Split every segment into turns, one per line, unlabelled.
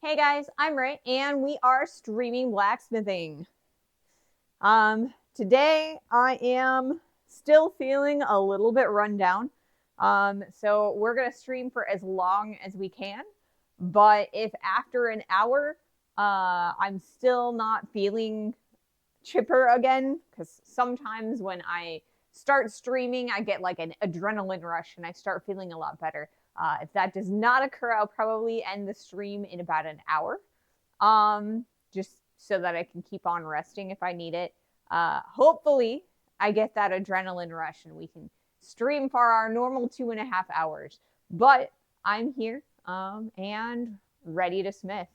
Hey guys, I'm Ray, and we are streaming blacksmithing. Today I am still feeling a little bit run down. So we're gonna stream for as long as we can. But if after an hour, I'm still not feeling chipper again, because sometimes when I start streaming, I get like an adrenaline rush and I start feeling a lot better. If that does not occur, I'll probably end the stream in about an hour, just so that I can keep on resting if I need it. Hopefully, I get that adrenaline rush and we can stream for our normal 2.5 hours. But I'm here and ready to smith.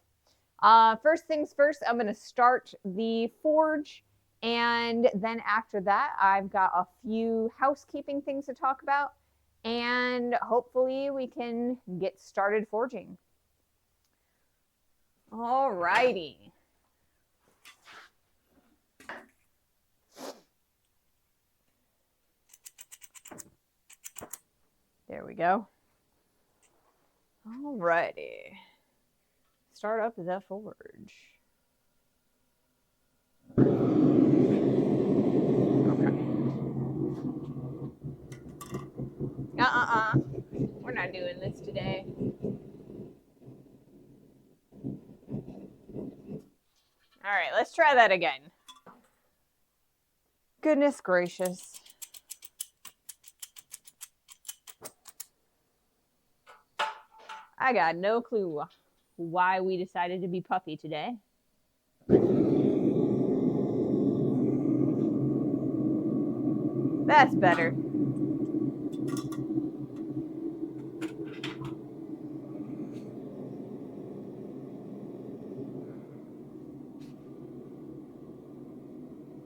First things first, I'm going to start the forge. And then after that, I've got a few housekeeping things to talk about. And hopefully we can get started forging. All righty. There we go. All righty. Start up the forge. Okay. We're not doing this today. All right, let's try that again. Goodness gracious. I got no clue why we decided to be puffy today. That's better.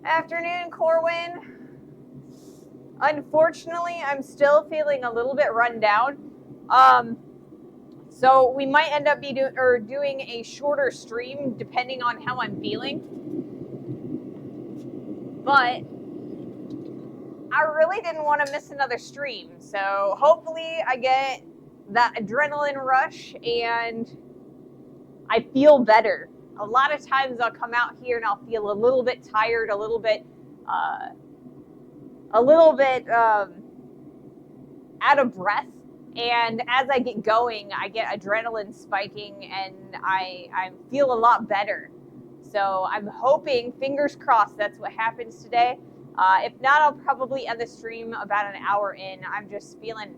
Afternoon, Corwin. Unfortunately, I'm still feeling a little bit run down. So we might end up doing a shorter stream depending on how I'm feeling. But I really didn't want to miss another stream. So hopefully I get that adrenaline rush and I feel better. A lot of times I'll come out here and I'll feel a little bit tired, a little bit out of breath. And as I get going, I get adrenaline spiking and I feel a lot better. So I'm hoping, fingers crossed, that's what happens today. If not, I'll probably end the stream about an hour in. I'm just feeling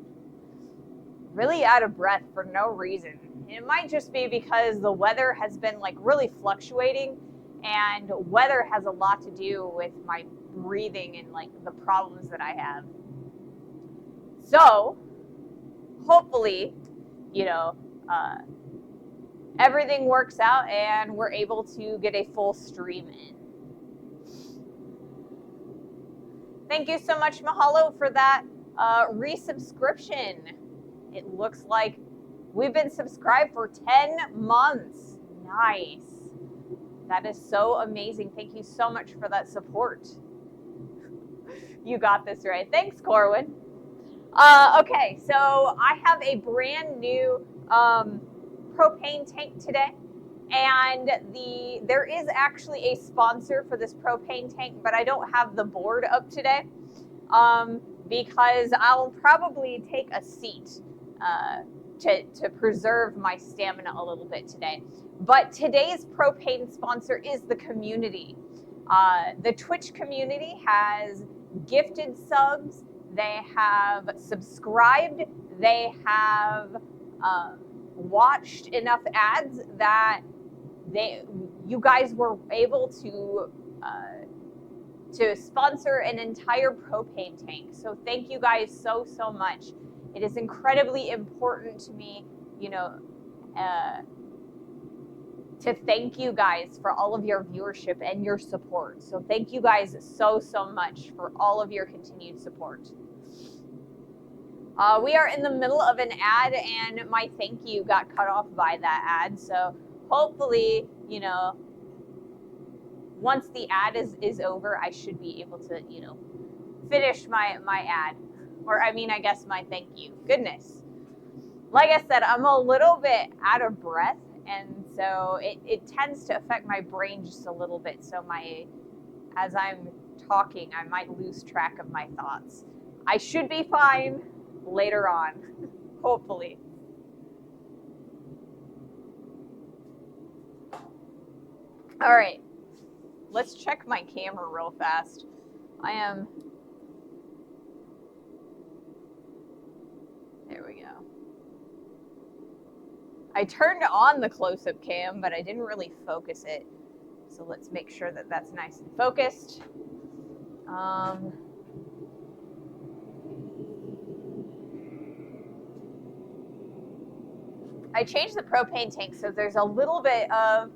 really out of breath for no reason. And it might just be because the weather has been like really fluctuating, and weather has a lot to do with my breathing and like the problems that I have. So hopefully, everything works out and we're able to get a full stream in. Thank you so much, Mahalo, for that resubscription. It looks like we've been subscribed for 10 months. Nice. That is so amazing. Thank you so much for that support. You got this right. Thanks, Corwin. Okay, so I have a brand new propane tank today. And there is actually a sponsor for this propane tank, but I don't have the board up today because I'll probably take a seat to preserve my stamina a little bit today. But today's propane sponsor is the community. The Twitch community has gifted subs, they have subscribed, they have watched enough ads that you guys were able to sponsor an entire propane tank. So thank you guys so much. It is incredibly important to me, to thank you guys for all of your viewership and your support. So thank you guys so much for all of your continued support. We are in the middle of an ad and my thank you got cut off by that ad. So hopefully, once the ad is over, I should be able to, finish my ad. Or I guess my thank you. Goodness. Like I said, I'm a little bit out of breath. And So it tends to affect my brain just a little bit. So as I'm talking, I might lose track of my thoughts. I should be fine later on, hopefully. All right, let's check my camera real fast. There we go. I turned on the close-up cam, but I didn't really focus it. So let's make sure that that's nice and focused. I changed the propane tank, so there's a little bit of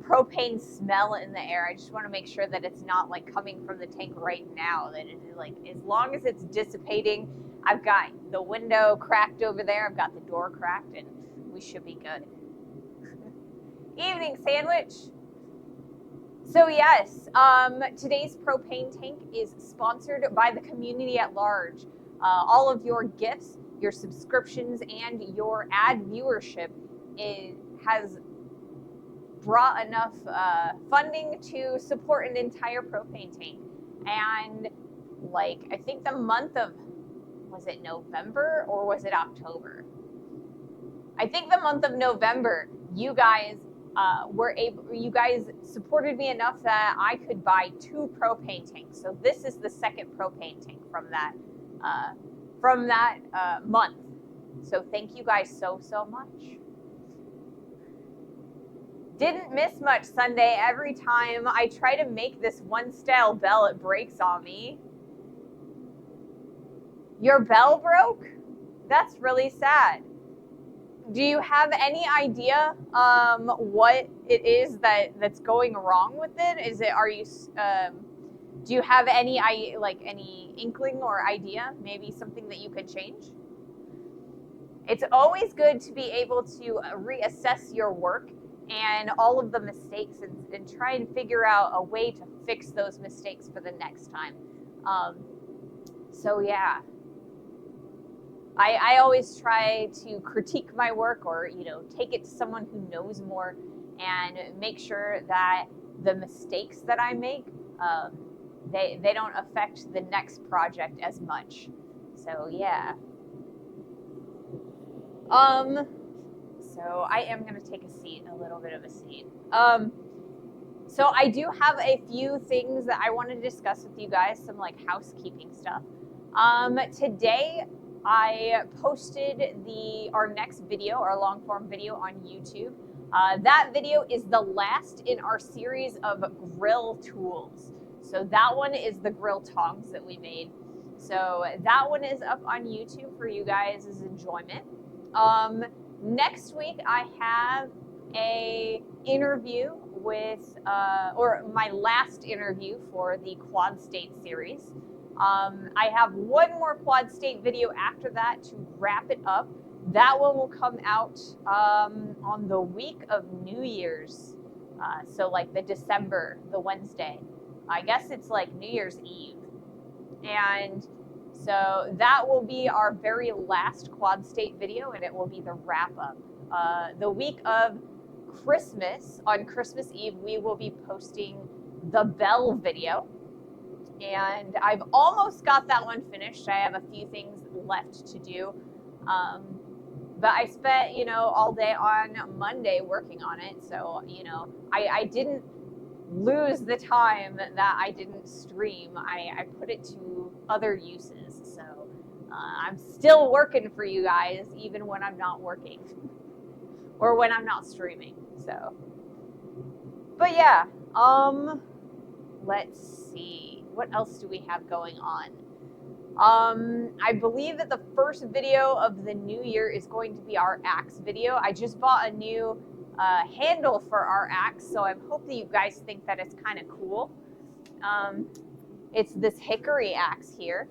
propane smell in the air. I just want to make sure that it's not like coming from the tank right now. That it, like, as long as it's dissipating, I've got the window cracked over there. I've got the door cracked, and we should be good. Evening sandwich. So yes, today's propane tank is sponsored by the community at large. All of your gifts, your subscriptions, and your ad viewership has brought enough funding to support an entire propane tank. And like, I think the month of, was it November or was it October? I think the month of November, you guys you guys supported me enough that I could buy 2 propane tanks. So this is the second propane tank from that month. So thank you guys so much. Didn't miss much Sunday. Every time I try to make this one style bell, it breaks on me. Your bell broke? That's really sad. Do you have any idea what it is that's going wrong with it? Do you have any inkling or idea, maybe something that you could change? It's always good to be able to reassess your work and all of the mistakes and try and figure out a way to fix those mistakes for the next time. So yeah. I always try to critique my work or, take it to someone who knows more and make sure that the mistakes that I make, they don't affect the next project as much. So yeah. So I am going to take a little bit of a seat. So I do have a few things that I want to discuss with you guys, some like housekeeping stuff. Today I posted our next video, our long form video on YouTube. That video is the last in our series of grill tools. So that one is the grill tongs that we made. So that one is up on YouTube for you guys' enjoyment. Next week I have a interview with, or my last interview for the Quad State series. I have one more Quad State video after that to wrap it up. That one will come out on the week of New Year's. So like the Wednesday. I guess it's like New Year's Eve. And so that will be our very last Quad State video, and it will be the wrap up. The week of Christmas, on Christmas Eve, we will be posting the bell video. And I've almost got that one finished. I have a few things left to do. But I spent, all day on Monday working on it. So, I didn't lose the time that I didn't stream. I put it to other uses. So I'm still working for you guys, even when I'm not working or when I'm not streaming. So, but yeah, let's see. What else do we have going on? I believe that the first video of the new year is going to be our axe video. I just bought a new handle for our axe, so I hope that you guys think that it's kind of cool. It's this hickory axe here,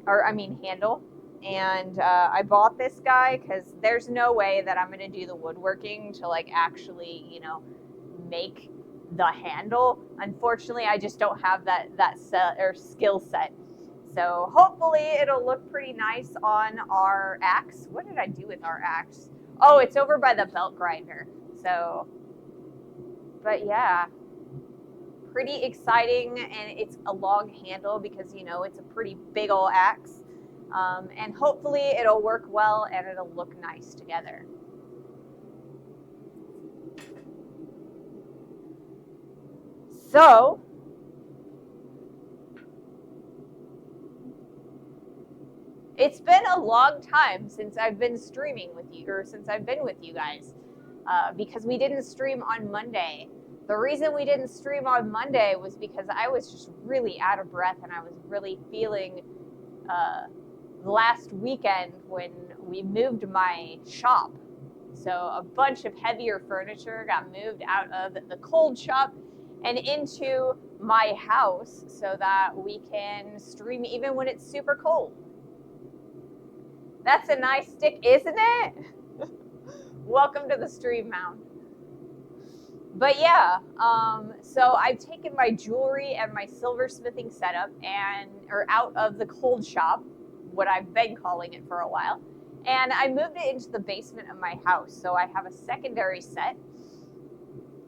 handle. And I bought this guy because there's no way that I'm going to do the woodworking to actually, make the handle. Unfortunately, I just don't have that set or skill set. So hopefully it'll look pretty nice on our axe. What did I do with our axe? Oh, it's over by the belt grinder. So, but yeah, pretty exciting, and it's a long handle because, you know, it's a pretty big old axe. And hopefully it'll work well and it'll look nice together. So, it's been a long time since I've been streaming with you, or since I've been with you guys, because we didn't stream on Monday. The reason we didn't stream on Monday was because I was just really out of breath, and I was really feeling last weekend when we moved my shop. So a bunch of heavier furniture got moved out of the cold shop and into my house so that we can stream even when it's super cold. That's a nice stick, isn't it? Welcome to the stream mound. But yeah, so I've taken my jewelry and my silversmithing setup or out of the cold shop, what I've been calling it for a while, and I moved it into the basement of my house. So I have a secondary set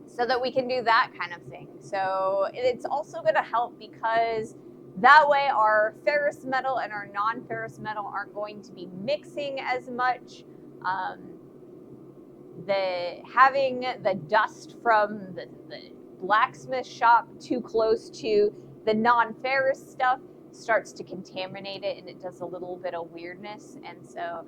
so that we can do that kind of thing. So it's also going to help because that way our ferrous metal and our non-ferrous metal aren't going to be mixing as much. Having the dust from the blacksmith shop too close to the non-ferrous stuff starts to contaminate it, and it does a little bit of weirdness. And so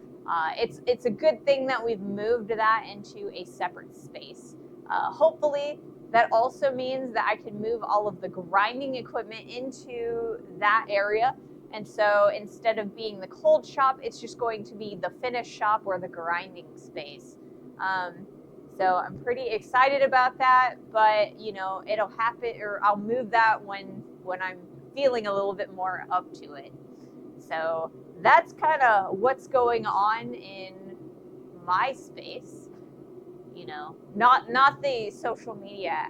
it's a good thing that we've moved that into a separate space. Hopefully that also means that I can move all of the grinding equipment into that area. And so instead of being the cold shop, it's just going to be the finish shop or the grinding space. So I'm pretty excited about that, but you know, it'll happen, or I'll move that when I'm feeling a little bit more up to it. So that's kind of what's going on in my space. You know, not the social media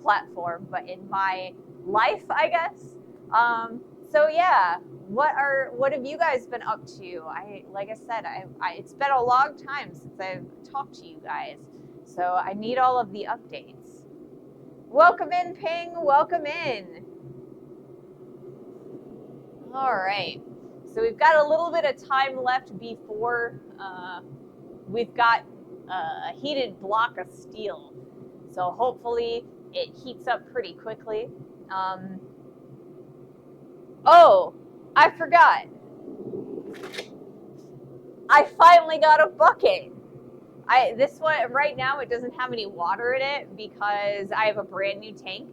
platform, but in my life, I guess. So yeah, what have you guys been up to? Like I said, it's been a long time since I've talked to you guys, so I need all of the updates. Welcome in, Ping. Welcome in. All right, so we've got a little bit of time left before we've got a heated block of steel. So hopefully it heats up pretty quickly. Oh, I forgot. I finally got a bucket. This one right now, it doesn't have any water in it because I have a brand new tank.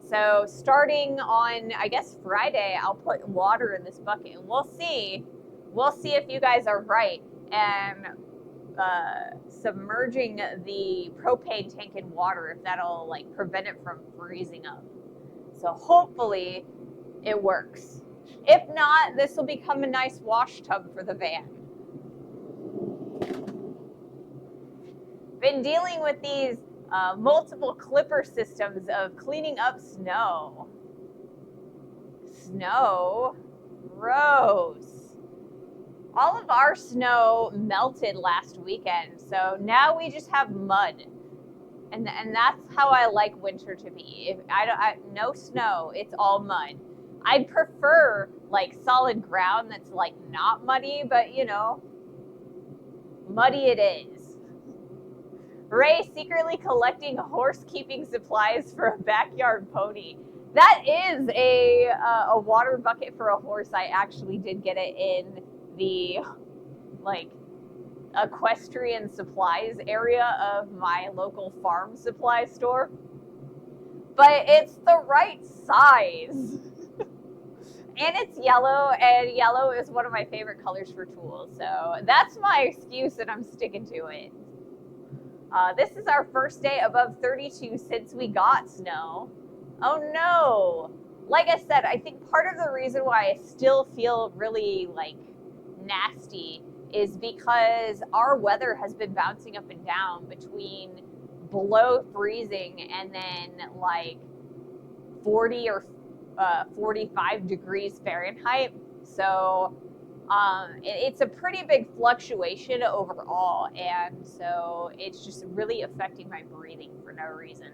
So starting on, I guess, Friday, I'll put water in this bucket, and we'll see if you guys are right. And submerging the propane tank in water, if that'll like prevent it from freezing up. So hopefully it works. If not, this will become a nice wash tub for the van. Been dealing with these multiple clipper systems of cleaning up snow. Snow? Gross. All of our snow melted last weekend, so now we just have mud. And that's how I like winter to be. If no snow, it's all mud. I'd prefer like solid ground that's like not muddy, but you know, muddy it is. Ray secretly collecting horse keeping supplies for a backyard pony. That is a water bucket for a horse. I actually did get it in the like equestrian supplies area of my local farm supply store, but it's the right size. And it's yellow, and yellow is one of my favorite colors for tools, so that's my excuse, and I'm sticking to it. This is our first day above 32 since we got snow. Oh no! Like I said, I think part of the reason why I still feel really like nasty is because our weather has been bouncing up and down between below freezing and then like 40 or 45 degrees Fahrenheit. So It's a pretty big fluctuation overall, and so it's just really affecting my breathing for no reason.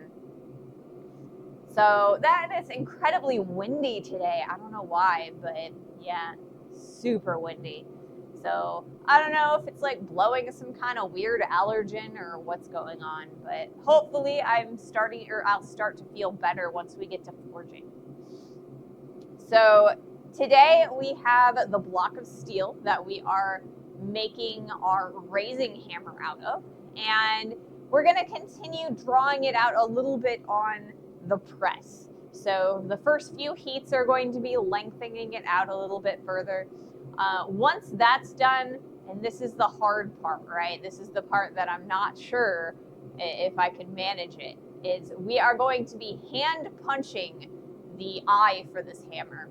So that is incredibly windy today. I don't know why, but yeah, super windy. So I don't know if it's like blowing some kind of weird allergen or what's going on, but hopefully I'll start to feel better once we get to forging. So today we have the block of steel that we are making our raising hammer out of, and we're going to continue drawing it out a little bit on the press. So the first few heats are going to be lengthening it out a little bit further. Once that's done, and this is the hard part, right? This is the part that I'm not sure if I can manage it, is we are going to be hand punching the eye for this hammer,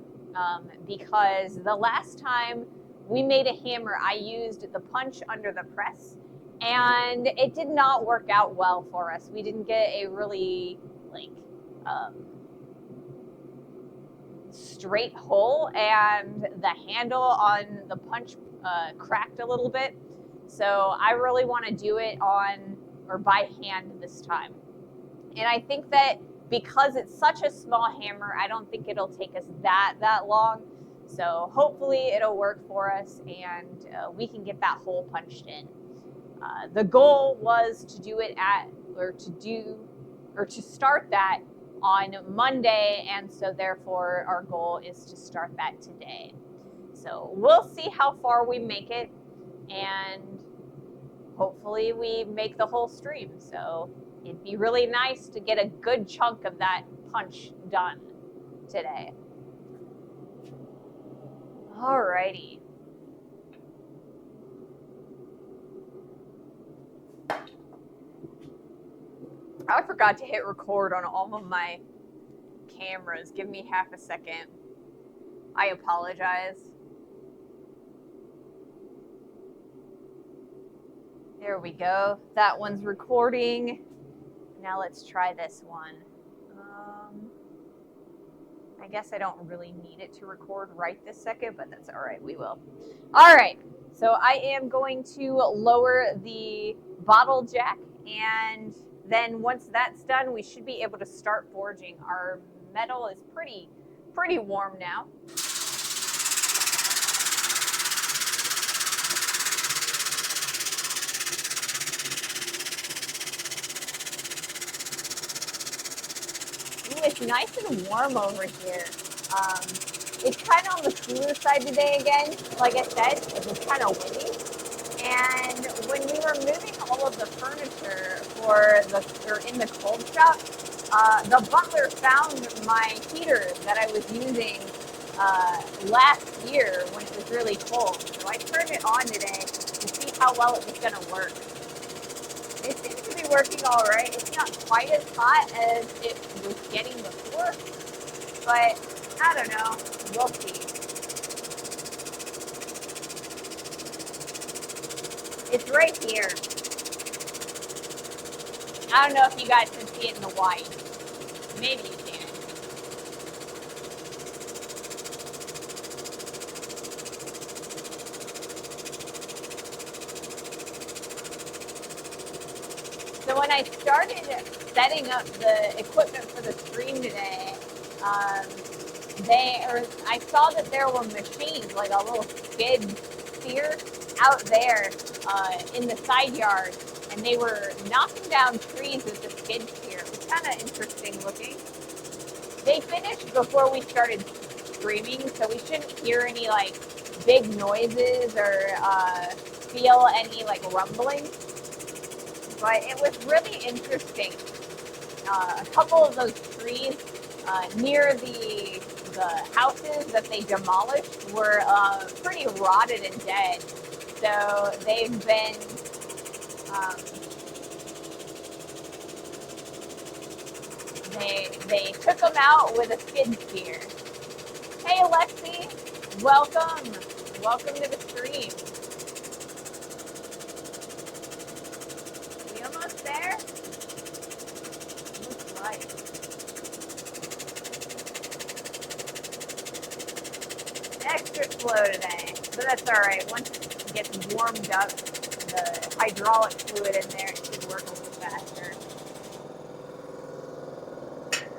because the last time we made a hammer, I used the punch under the press, and it did not work out well for us. We didn't get a really straight hole, and the handle on the punch cracked a little bit. So I really want to do it by hand this time. And I think that because it's such a small hammer, I don't think it'll take us that long. So hopefully it'll work for us, and we can get that hole punched in. The goal was to do it to start that on Monday, and so therefore our goal is to start that today. So we'll see how far we make it, and hopefully we make the whole stream. So it'd be really nice to get a good chunk of that punch done today. Alrighty. I forgot to hit record on all of my cameras. Give me half a second. I apologize. There we go. That one's recording. Now let's try this one. I guess I don't really need it to record right this second, but that's all right. We will. All right. So I am going to lower the bottle jack, and then once that's done, we should be able to start forging. Our metal is pretty warm now. Ooh, it's nice and warm over here. It's kind of on the cooler side today again. Like I said, it was kind of windy. And when we were moving all of the furniture in the cold shop, the butler found my heater that I was using last year when it was really cold. So I turned it on today to see how well it was going to work. It seems to be working all right. It's not quite as hot as it was getting before, but I don't know. We'll see. It's right here. I don't know if you guys can see it in the white. Maybe you can. So when I started setting up the equipment for the stream today, I saw that there were machines, like a little skid steer out there in the side yard, and they were knocking down trees with the skid steer. It was kind of interesting looking. They finished before we started streaming, so we shouldn't hear any like big noises or feel any like rumbling. But it was really interesting. A couple of those trees near the houses that they demolished were pretty rotted and dead. So they've been they took them out with a skid steer. Hey Alexi, welcome to the stream. We almost there? Looks like. Extra slow today. So that's all right. Once it gets warmed up, the hydraulic fluid in there, it should work a little faster.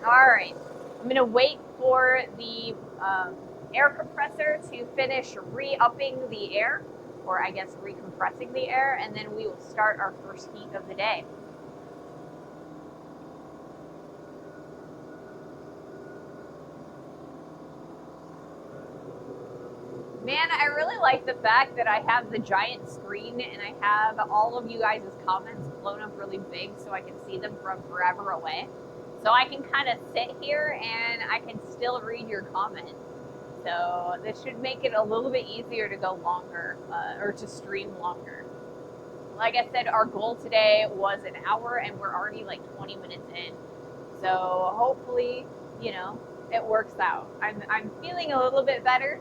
All right. I'm going to wait for the air compressor to finish re-upping the air, or I guess recompressing the air, and then we will start our first heat of the day. Man, I really like the fact that I have the giant screen and I have all of you guys' comments blown up really big so I can see them from forever away. So I can kind of sit here and I can still read your comments. So this should make it a little bit easier to go longer, or to stream longer. Like I said, our goal today was an hour and we're already like 20 minutes in. So hopefully, you know, it works out. I'm feeling a little bit better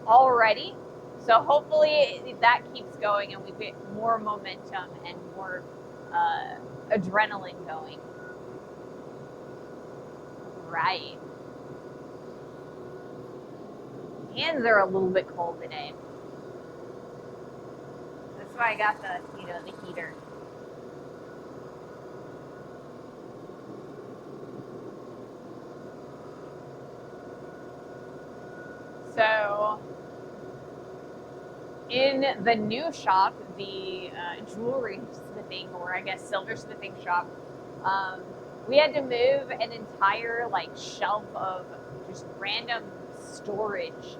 already. So hopefully that keeps going and we get more momentum and more adrenaline going. Right. Hands are a little bit cold today. That's why I got the, you know, the heater. So in the new shop, the jewelry smithing, or I guess silversmithing shop, we had to move an entire like shelf of just random storage,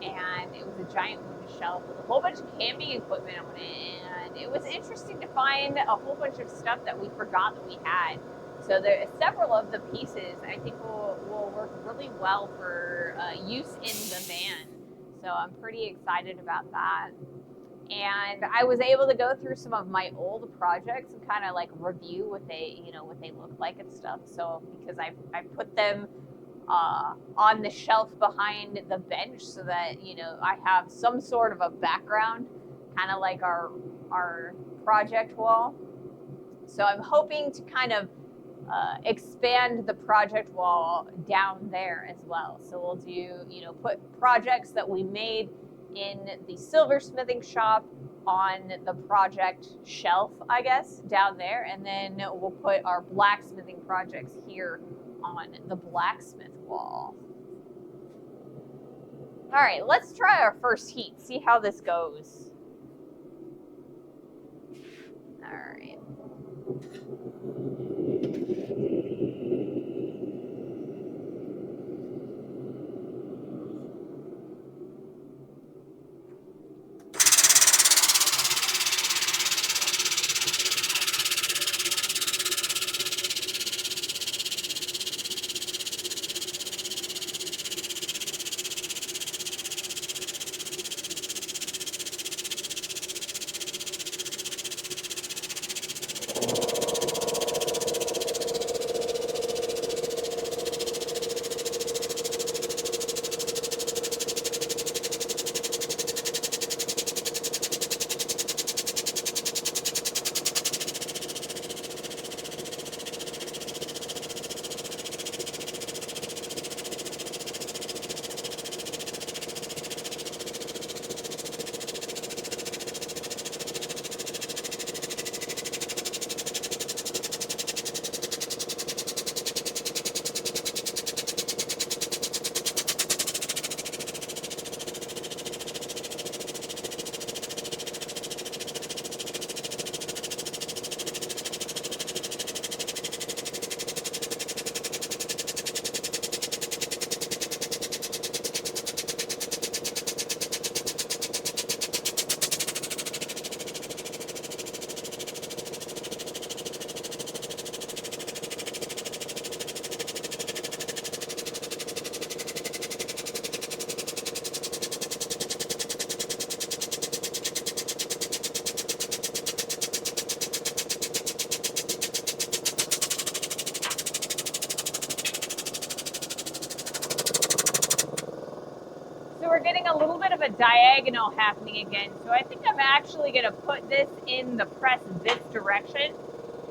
and it was a giant wooden shelf with a whole bunch of camping equipment on it, and it was interesting to find a whole bunch of stuff that we forgot that we had. So there are several of the pieces I think will work really well for use in the van. So I'm pretty excited about that. And I was able to go through some of my old projects and kind of like review what they look like and stuff. So because I put them on the shelf behind the bench so that, you know, I have some sort of a background, kind of like our project wall. So I'm hoping to kind of expand the project wall down there as well. So we'll do, you know, put projects that we made in the silversmithing shop on the project shelf, I guess, down there. And then we'll put our blacksmithing projects here on the blacksmith wall. All right, let's try our first heat, see how this goes. All right. We're getting a little bit of a diagonal happening again. So I think I'm actually going to put this in the press this direction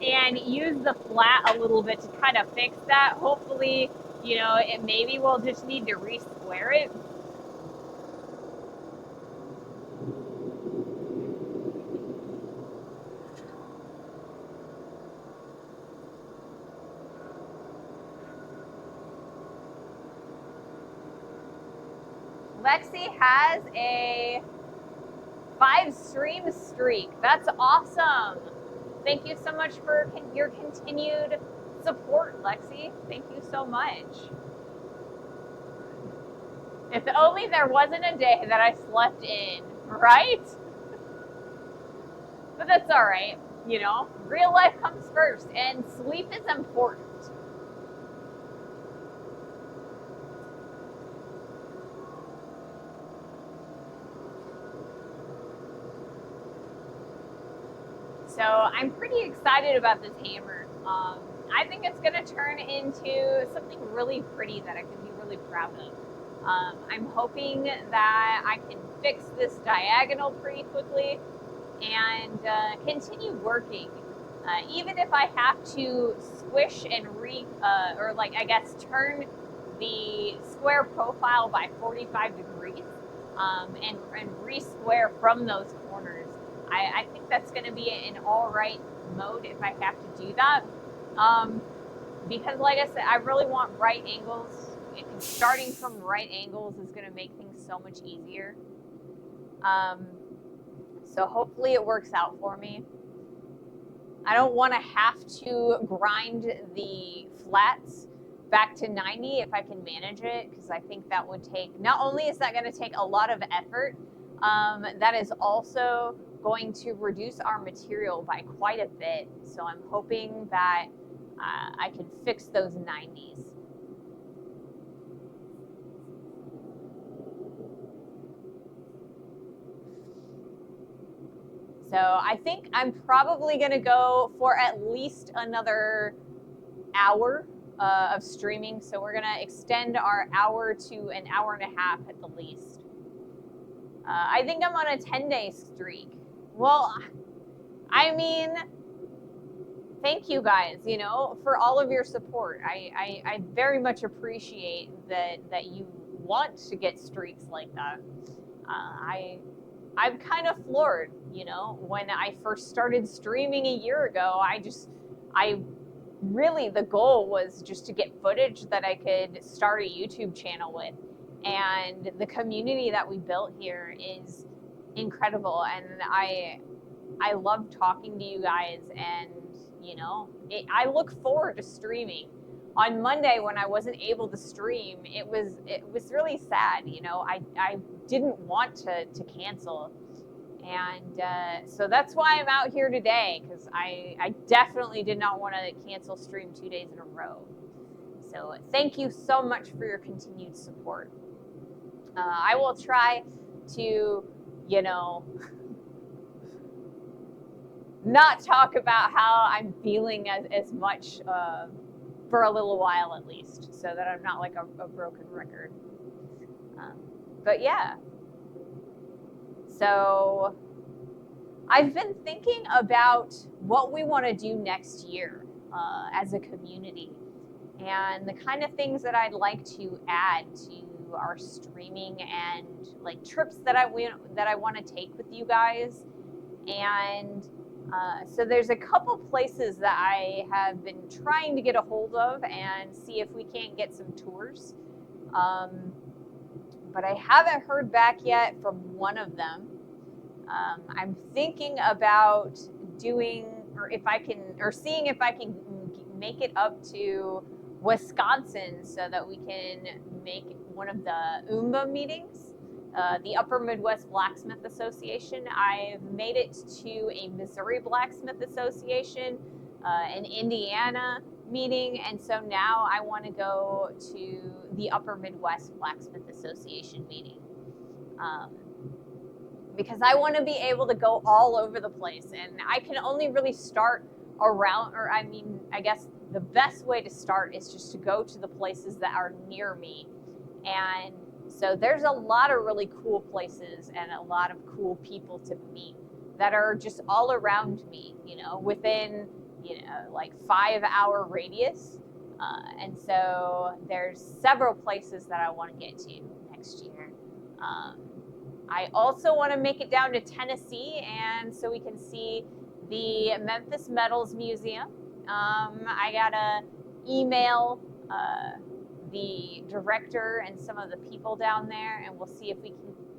and use the flat a little bit to kind of fix that. Hopefully you know, maybe we'll just need to re-square it. Lexi has a 5-stream streak. That's awesome. Thank you so much for your continued support, Lexi. Thank you so much. If only there wasn't a day that I slept in, right? But that's all right. You know, real life comes first, and sleep is important. So I'm pretty excited about this hammer. I think it's going to turn into something really pretty that I can be really proud of. I'm hoping that I can fix this diagonal pretty quickly and continue working. Even if I have to squish and turn the square profile by 45 degrees and re-square from those corners. I think that's going to be an all right mode if I have to do that. Because like I said, I really want right angles. And starting from right angles is going to make things so much easier. So hopefully it works out for me. I don't want to have to grind the flats back to 90 if I can manage it, because I think that would take, not only is that going to take a lot of effort, that is also going to reduce our material by quite a bit. So I'm hoping that I can fix those 90s. So I think I'm probably going to go for at least another hour of streaming. So we're going to extend our hour to an hour and a half at the least. I think I'm on a 10-day streak. Well, I mean, thank you guys, you know, for all of your support. I very much appreciate that you want to get streaks like that. I'm kind of floored, you know, when I first started streaming a year ago, the goal was just to get footage that I could start a YouTube channel with. And the community that we built here is incredible. And I love talking to you guys, and, you know, I look forward to streaming. On Monday, when I wasn't able to stream, it was really sad. You know, I didn't want to cancel, and so that's why I'm out here today, because I definitely did not want to cancel stream 2 days in a row. So thank you so much for your continued support. I will try to, you know, not talk about how I'm feeling as much for a little while at least, so that I'm not like a broken record. But yeah. So I've been thinking about what we want to do next year as a community, and the kind of things that I'd like to add to our streaming, and like trips that I want to take with you guys. And so there's a couple places that I have been trying to get a hold of and see if we can't get some tours. But I haven't heard back yet from one of them. I'm thinking about seeing if I can make it up to Wisconsin so that we can make one of the UMBA meetings, the Upper Midwest Blacksmith Association. I've made it to a Missouri Blacksmith Association, an Indiana meeting, and so now I want to go to the Upper Midwest Blacksmith Association meeting. Because I want to be able to go all over the place, and I can only really start around, I guess the best way to start is just to go to the places that are near me. And so there's a lot of really cool places and a lot of cool people to meet that are just all around me, you know, within, you know, like 5-hour radius. And so there's several places that I want to get to next year. I also want to make it down to Tennessee, and so we can see the Memphis Metals Museum. I gotta email the director and some of the people down there, and we'll see if we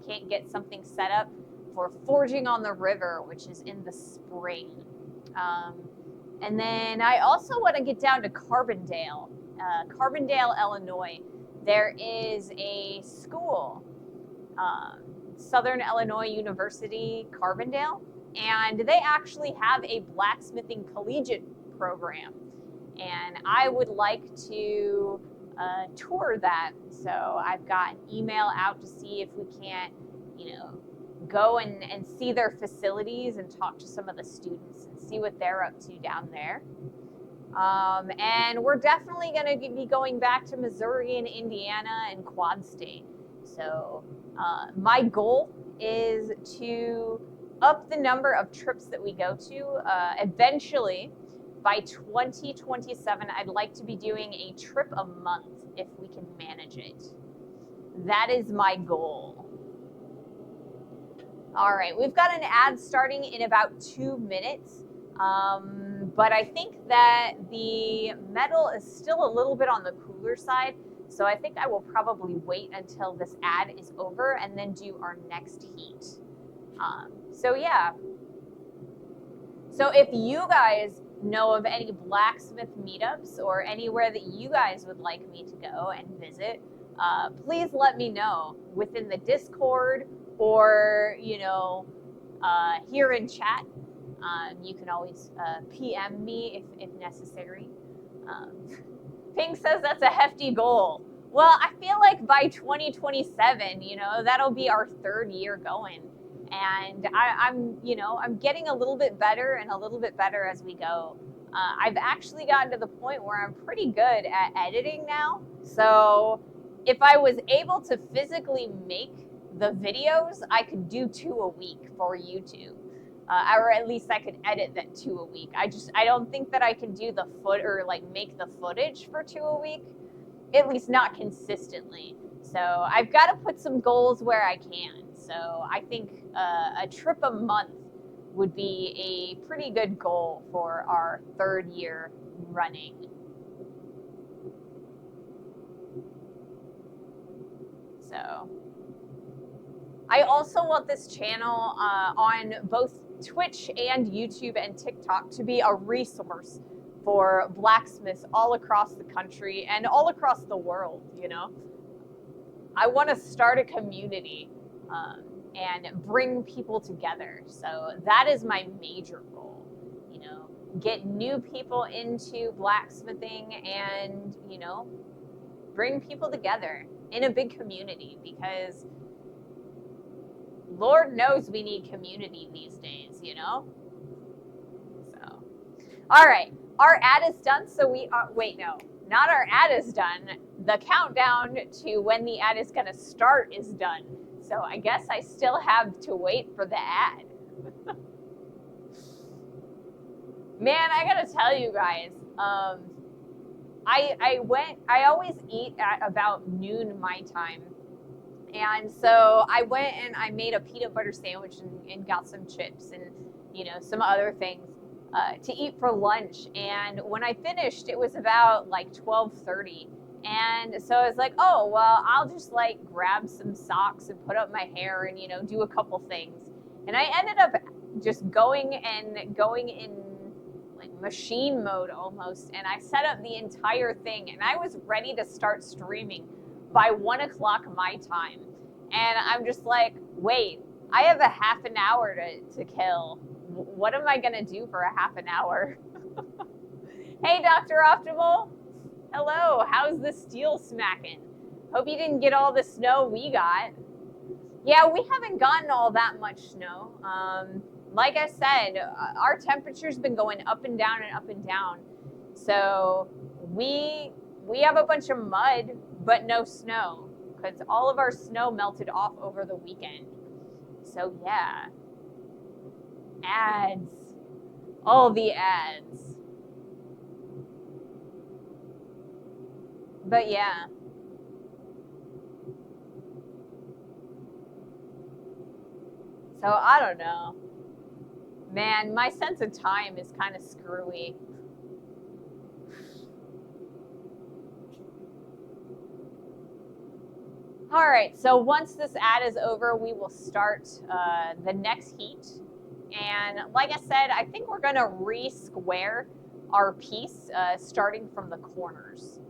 can't get something set up for Forging on the River, which is in the spring. And then I also want to get down to Carbondale, Illinois. There is a school, Southern Illinois University, Carbondale, and they actually have a blacksmithing collegiate program. And I would like to tour that. So I've got an email out to see if we can't, go and see their facilities and talk to some of the students and see what they're up to down there. And we're definitely going to be going back to Missouri and Indiana and Quad State. So my goal is to up the number of trips that we go to. Eventually, by 2027, I'd like to be doing a trip a month if we can manage it. That is my goal. All right, we've got an ad starting in about 2 minutes. But I think that the metal is still a little bit on the cooler side. So I think I will probably wait until this ad is over and then do our next heat. So yeah. So if you guys know of any blacksmith meetups or anywhere that you guys would like me to go and visit, please let me know within the Discord or, here in chat. You can always PM me if necessary. Pink says that's a hefty goal. Well, I feel like by 2027, that'll be our 3rd year going. And I'm getting a little bit better and a little bit better as we go. I've actually gotten to the point where I'm pretty good at editing now. So if I was able to physically make the videos, I could do 2 a week for YouTube. Or at least I could edit that 2 a week. I don't think that I can do the make the footage for 2 a week, at least not consistently. So I've got to put some goals where I can. So I think a trip a month would be a pretty good goal for our 3rd year running. So I also want this channel on both Twitch and YouTube and TikTok to be a resource for blacksmiths all across the country and all across the world, I want to start a community and bring people together. So that is my major goal, get new people into blacksmithing and, bring people together in a big community, because Lord knows we need community these days, So, all right, our ad is done. So we are, wait, no, not our ad is done. The countdown to when the ad is going to start is done. So I guess I still have to wait for the ad. Man, I got to tell you guys, I always eat at about noon my time. And so I went and I made a peanut butter sandwich and got some chips and, some other things to eat for lunch. And when I finished, it was about like 12:30. And so I was like, oh, well, I'll just grab some socks and put up my hair and, do a couple things. And I ended up just going in machine mode almost. And I set up the entire thing and I was ready to start streaming by 1 o'clock my time. And I'm just like, wait, I have a half an hour to kill. What am I going to do for a half an hour? Hey, Dr. Optimal. Hello. How's the steel smacking? Hope you didn't get all the snow we got. Yeah, we haven't gotten all that much snow. Like I said, our temperature's been going up and down and up and down. So we have a bunch of mud, but no snow, because all of our snow melted off over the weekend. So yeah, ads, all the ads. But yeah. So I don't know. Man, my sense of time is kind of screwy. All right, so once this ad is over, we will start the next heat. And like I said, I think we're gonna re-square our piece starting from the corners.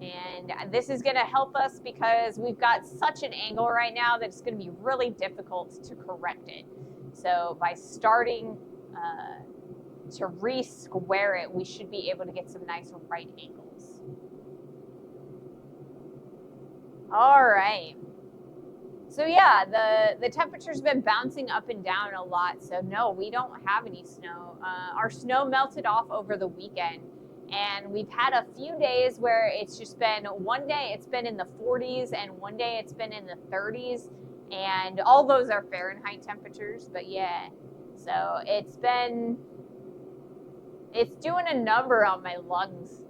And this is gonna help us because we've got such an angle right now that it's gonna be really difficult to correct it. So by starting to re-square it, we should be able to get some nice right angles. All right. So yeah, the temperature's been bouncing up and down a lot. So no, we don't have any snow. Our snow melted off over the weekend, and we've had a few days where it's just been, one day it's been in the 40s and one day it's been in the 30s, and all those are Fahrenheit temperatures. But yeah, so it's doing a number on my lungs.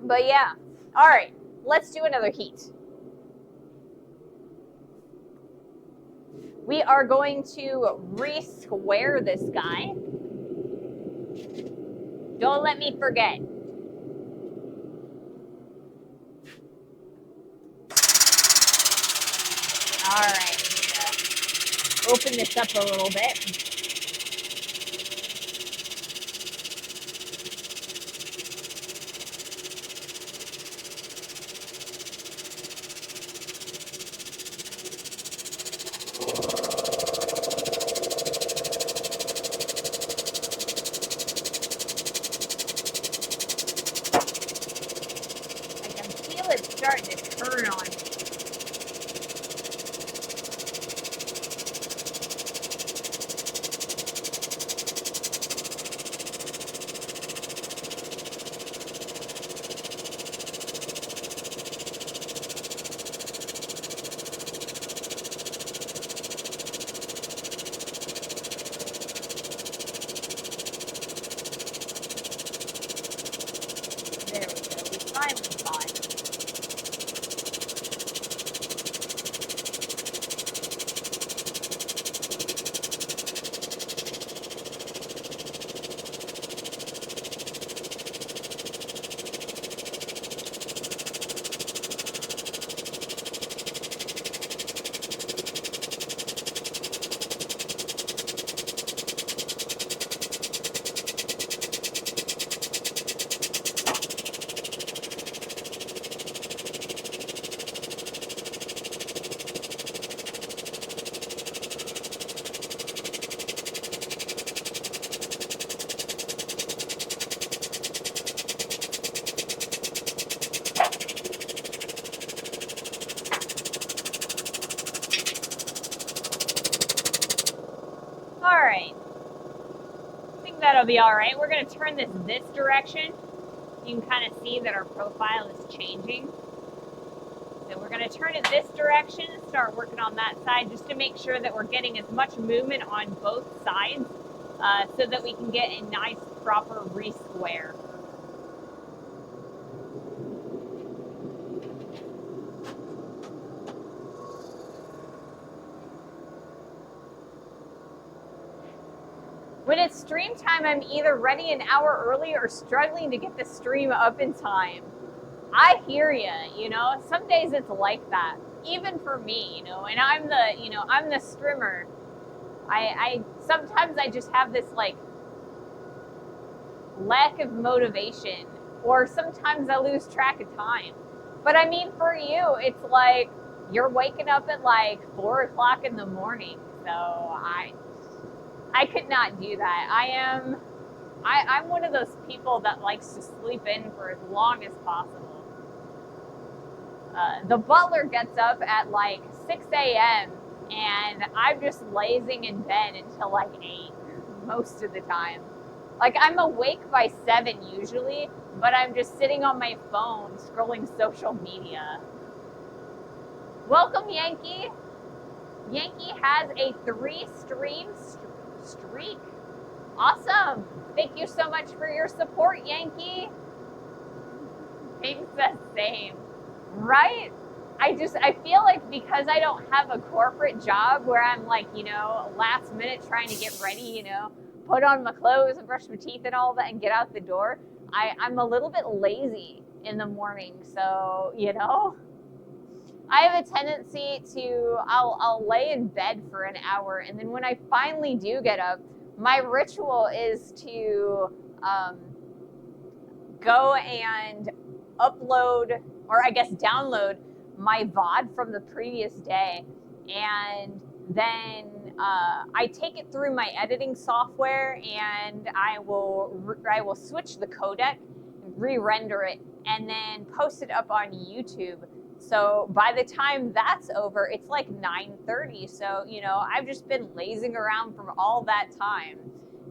But yeah, all right, let's do another heat. We are going to re-square this guy. Don't let me forget. All right, open this up a little bit. I can feel it starting to turn on me. There we go. We finally got it. All right. I think that'll be all right. We're going to turn this direction. You can kind of see that our profile is changing. So we're going to turn it this direction and start working on that side just to make sure that we're getting as much movement on both sides so that we can get a nice, proper re-square. When it's stream time, I'm either ready an hour early or struggling to get the stream up in time. I hear you, you know, some days it's like that, even for me, you know, and I'm the streamer. I sometimes I just have this like lack of motivation, or sometimes I lose track of time. But I mean, for you, it's like you're waking up at like 4 o'clock in the morning. So I could not do that. I'm one of those people that likes to sleep in for as long as possible. The butler gets up at like 6 a.m. and I'm just lazing in bed until like 8 most of the time. Like I'm awake by 7 usually, but I'm just sitting on my phone scrolling social media. Welcome, Yankee. Yankee has a 3-stream streak. Awesome. Thank you so much for your support, Yankee. thinks the same, right? I feel like because I don't have a corporate job where I'm like, last minute trying to get ready, put on my clothes and brush my teeth and all that and get out the door, I'm a little bit lazy in the morning. So, I have a tendency to, I'll lay in bed for an hour, and then when I finally do get up, my ritual is to go and upload, or I guess download, my VOD from the previous day, and then I take it through my editing software, and I will switch the codec, re-render it, and then post it up on YouTube. So by the time that's over, it's like 9:30. So, I've just been lazing around from all that time.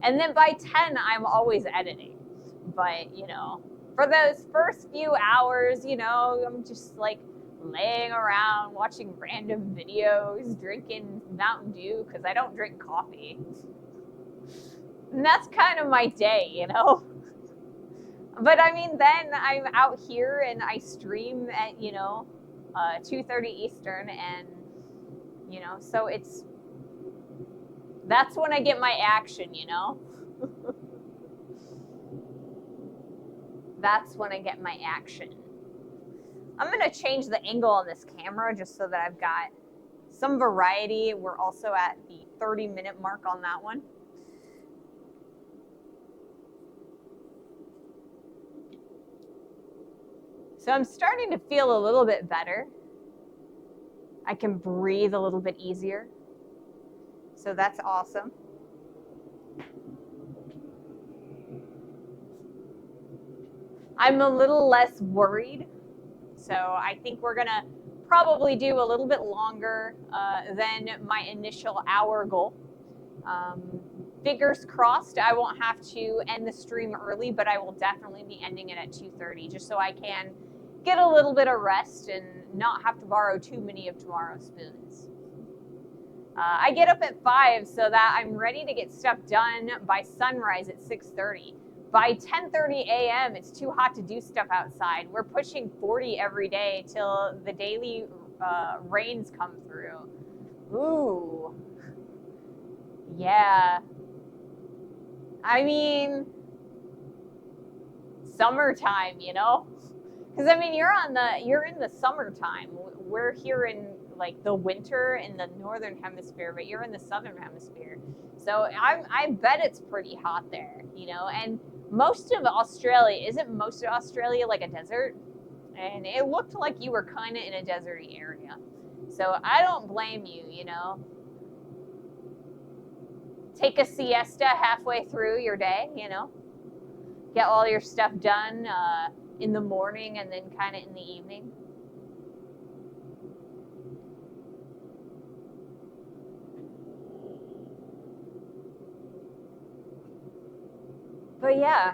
And then by 10, I'm always editing. But, for those first few hours, I'm just like laying around watching random videos, drinking Mountain Dew because I don't drink coffee. And that's kind of my day, But I mean, then I'm out here and I stream at, 2:30 Eastern, and, so that's when I get my action, That's when I get my action. I'm going to change the angle on this camera just so that I've got some variety. We're also at the 30-minute mark on that one. So I'm starting to feel a little bit better. I can breathe a little bit easier. So that's awesome. I'm a little less worried. So I think we're going to probably do a little bit longer than my initial hour goal. Fingers crossed I won't have to end the stream early, but I will definitely be ending it at 2:30 just so I can get a little bit of rest and not have to borrow too many of tomorrow's spoons. I get up at 5 so that I'm ready to get stuff done by sunrise at 6:30. By 10:30 a.m., it's too hot to do stuff outside. We're pushing 40 every day till the daily rains come through. Ooh. Yeah. I mean, summertime, Because I mean, you're in the summertime. We're here in like the winter in the northern hemisphere, but you're in the southern hemisphere. So I bet it's pretty hot there, And most of Australia, isn't most of Australia like a desert? And it looked like you were kind of in a deserty area. So I don't blame you, Take a siesta halfway through your day, Get all your stuff done in the morning and then kind of in the evening. But yeah,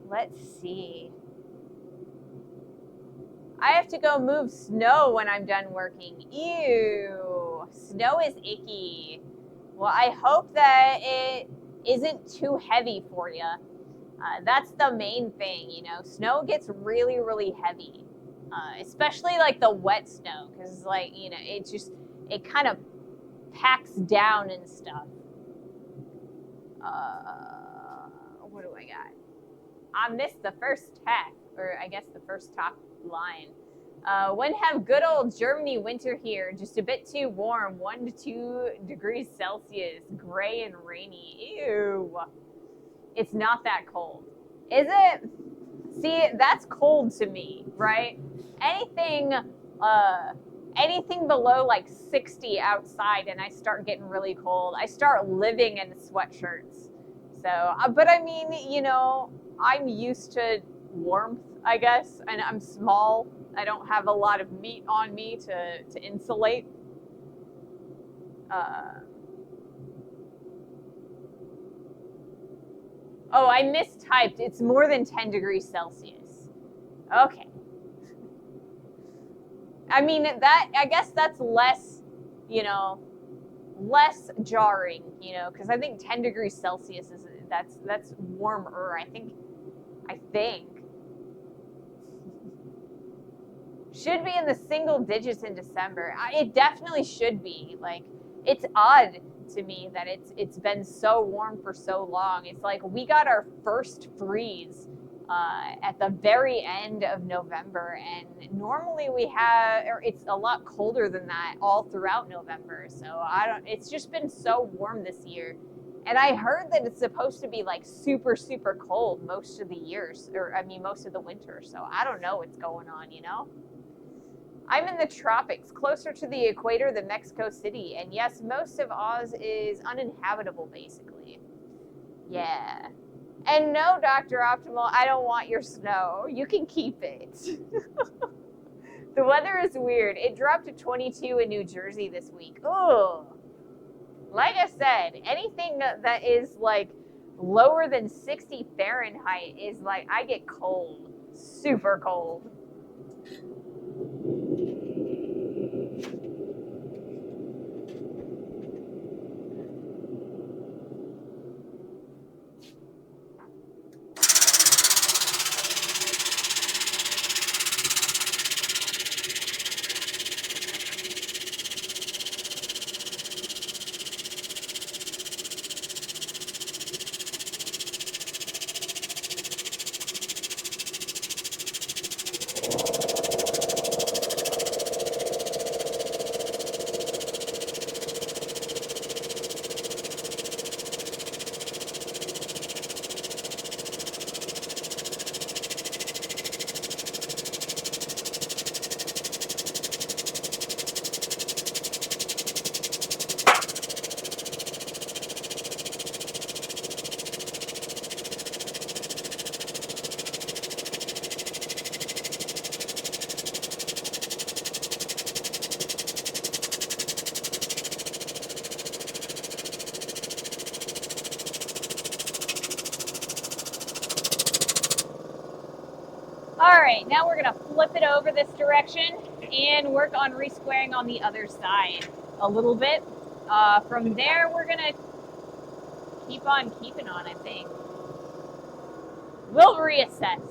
let's see. I have to go move snow when I'm done working. Ew, snow is icky. Well, I hope that it isn't too heavy for you. That's the main thing, Snow gets really, really heavy, especially like the wet snow, because like, it kind of packs down and stuff. What do I got? I missed the first half, or I guess the first top line. When have good old Germany winter here? Just a bit too warm, 1 to 2 degrees Celsius, gray and rainy. Ew. It's not that cold. Is it? See, that's cold to me, right? Anything below like 60 outside and I start getting really cold, I start living in sweatshirts. So, but I mean, I'm used to warmth, I guess, and I'm small. I don't have a lot of meat on me to insulate. Oh, I mistyped. It's more than 10 degrees Celsius. Okay. I mean, I guess that's less, less jarring, because I think 10 degrees Celsius that's warmer, I think. Should be in the single digits in December. It definitely should be. Like, it's odd to me that it's been so warm for so long. It's like we got our first freeze at the very end of November, and normally we have, or it's a lot colder than that all throughout November. So it's just been so warm this year. And I heard that it's supposed to be like super, super cold most of the years, or I mean, most of the winter. So I don't know what's going on, you know? I'm in the tropics, closer to the equator than Mexico City. And yes, most of Oz is uninhabitable, basically. Yeah. And no, Dr. Optimal, I don't want your snow. You can keep it. The weather is weird. It dropped to 22 in New Jersey this week. Ugh. Like I said, anything that is like lower than 60 Fahrenheit is like, I get cold. Super cold. All right, now we're gonna flip it over this direction and work on resquaring on the other side a little bit. From there, we're gonna keep on keeping on, I think. We'll reassess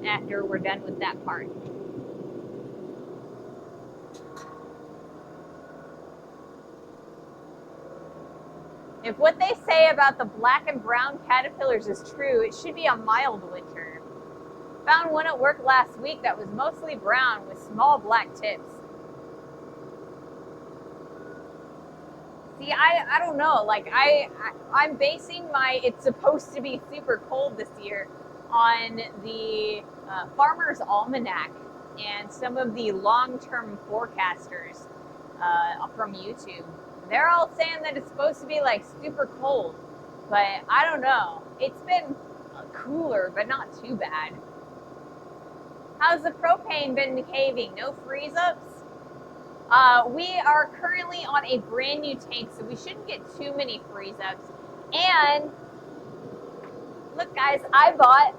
after we're done with that part. If what they say about the black and brown caterpillars is true, it should be a mild winter. Found one at work last week that was mostly brown with small black tips. See, I don't know. Like, I'm basing my it's supposed to be super cold this year on the Farmer's Almanac and some of the long-term forecasters from YouTube. They're all saying that it's supposed to be like super cold, but I don't know. It's been cooler, but not too bad. How's the propane been behaving? No freeze ups? We are currently on a brand new tank, so we shouldn't get too many freeze ups. And look, guys, I bought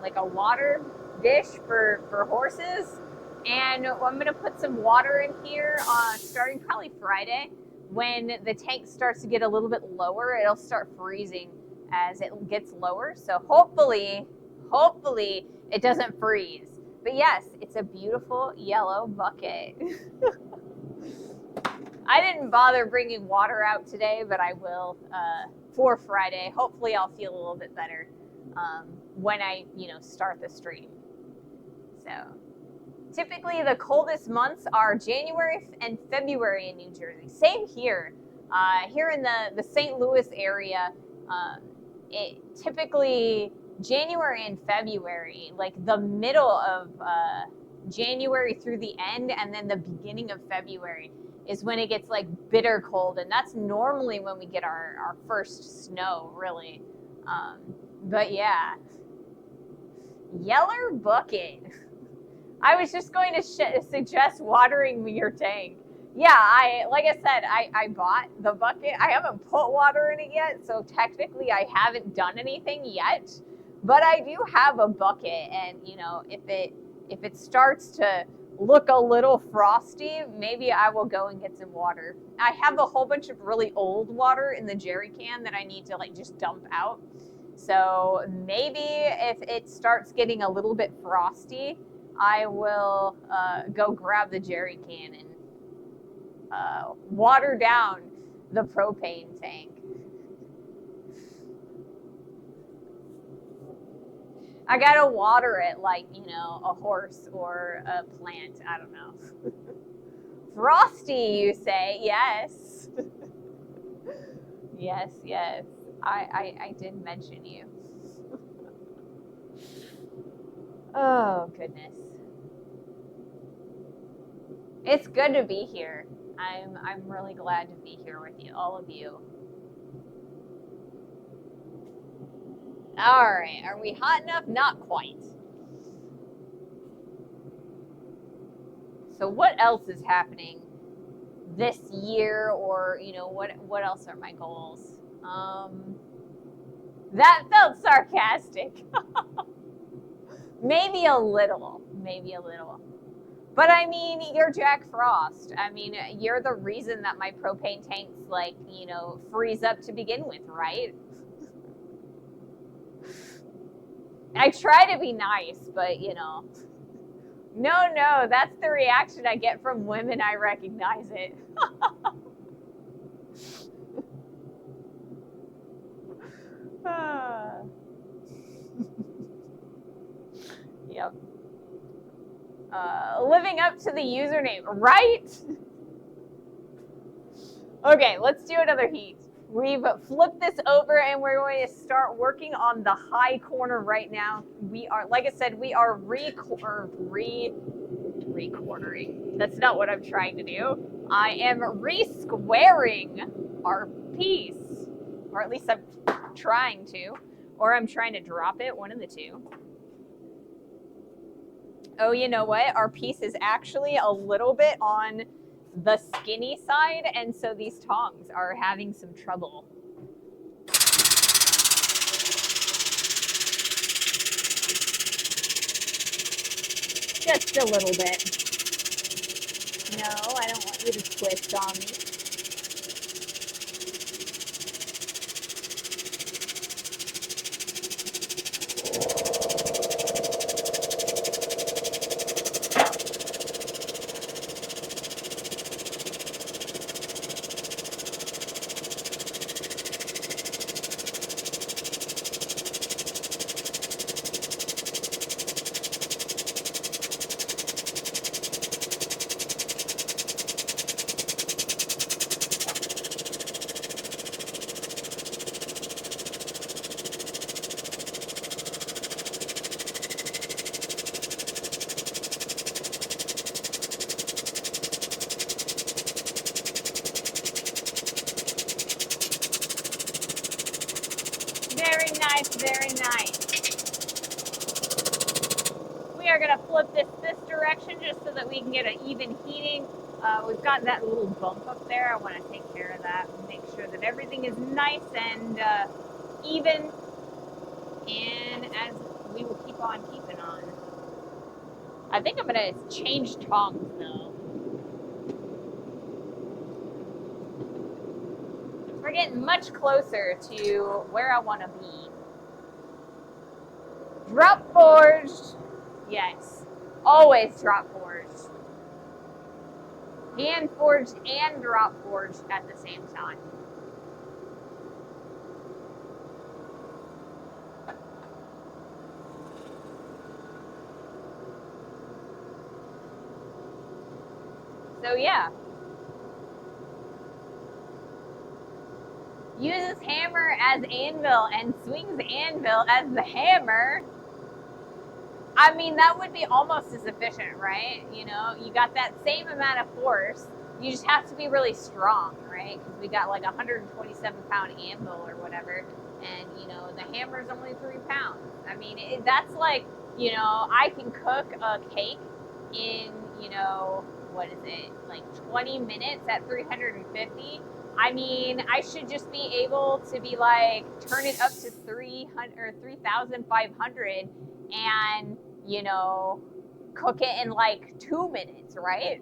like a water dish for horses, and I'm gonna put some water in here starting probably Friday. When the tank starts to get a little bit lower, it'll start freezing as it gets lower. So hopefully it doesn't freeze. But yes, it's a beautiful yellow bucket. I didn't bother bringing water out today, but I will for Friday. Hopefully I'll feel a little bit better when I, start the stream. So typically the coldest months are January and February in New Jersey. Same here. Here in the St. Louis area, it typically January and February, like the middle of January through the end, and then the beginning of February is when it gets like bitter cold, and that's normally when we get our first snow, really. But yeah, Yeller bucket. I was just going to suggest watering your tank. Yeah, like I said, I bought the bucket. I haven't put water in it yet, so technically I haven't done anything yet. But I do have a bucket, and if it starts to look a little frosty, maybe I will go and get some water. I have a whole bunch of really old water in the jerry can that I need to just dump out. So maybe if it starts getting a little bit frosty, I will go grab the jerry can and water down the propane tank. I gotta water it like, you know, a horse or a plant. I don't know. Frosty, you say? Yes. Yes. I did mention you. Oh, goodness. It's good to be here. I'm really glad to be here with you, all of you. All right, are we hot enough? Not quite. So what else is happening this year, or, you know, what else are my goals? That felt sarcastic. Maybe a little. But I mean, you're Jack Frost. I mean, you're the reason that my propane tanks, like, you know, freeze up to begin with, right? I try to be nice, but, you know. No, that's the reaction I get from women. I recognize it. Yep. Living up to the username, right? Okay, let's do another heat. We've flipped this over and we're going to start working on the high corner right now. We are, like I said, we are re-cornering. That's not what I'm trying to do. I am re-squaring our piece, or at least I'm trying to, or I'm trying to drop it, one of the two. Oh, you know what? Our piece is actually a little bit on the skinny side, and so these tongs are having some trouble. Just a little bit. No, I don't want you to twist on me. Very nice. We are going to flip this direction just so that we can get an even heating. We've got that little bump up there. I want to take care of that and make sure that everything is nice and even. And as we will keep on keeping on. I think I'm going to change tongs though. We're getting much closer to where I want to be. Drop forged. Yes. Always drop forged. Hand forged and drop forged at the same time. So yeah. Uses hammer as anvil and swings anvil as the hammer. I mean, that would be almost as efficient, right? You know, you got that same amount of force. You just have to be really strong, right? Because we got like a 127-pound anvil or whatever. And, you know, the hammer's only 3 pounds. I mean, that's like, you know, I can cook a cake in, you know, what is it? Like 20 minutes at 350. I mean, I should just be able to be like, turn it up to 300 or 3,500 and, you know, cook it in like 2 minutes, right?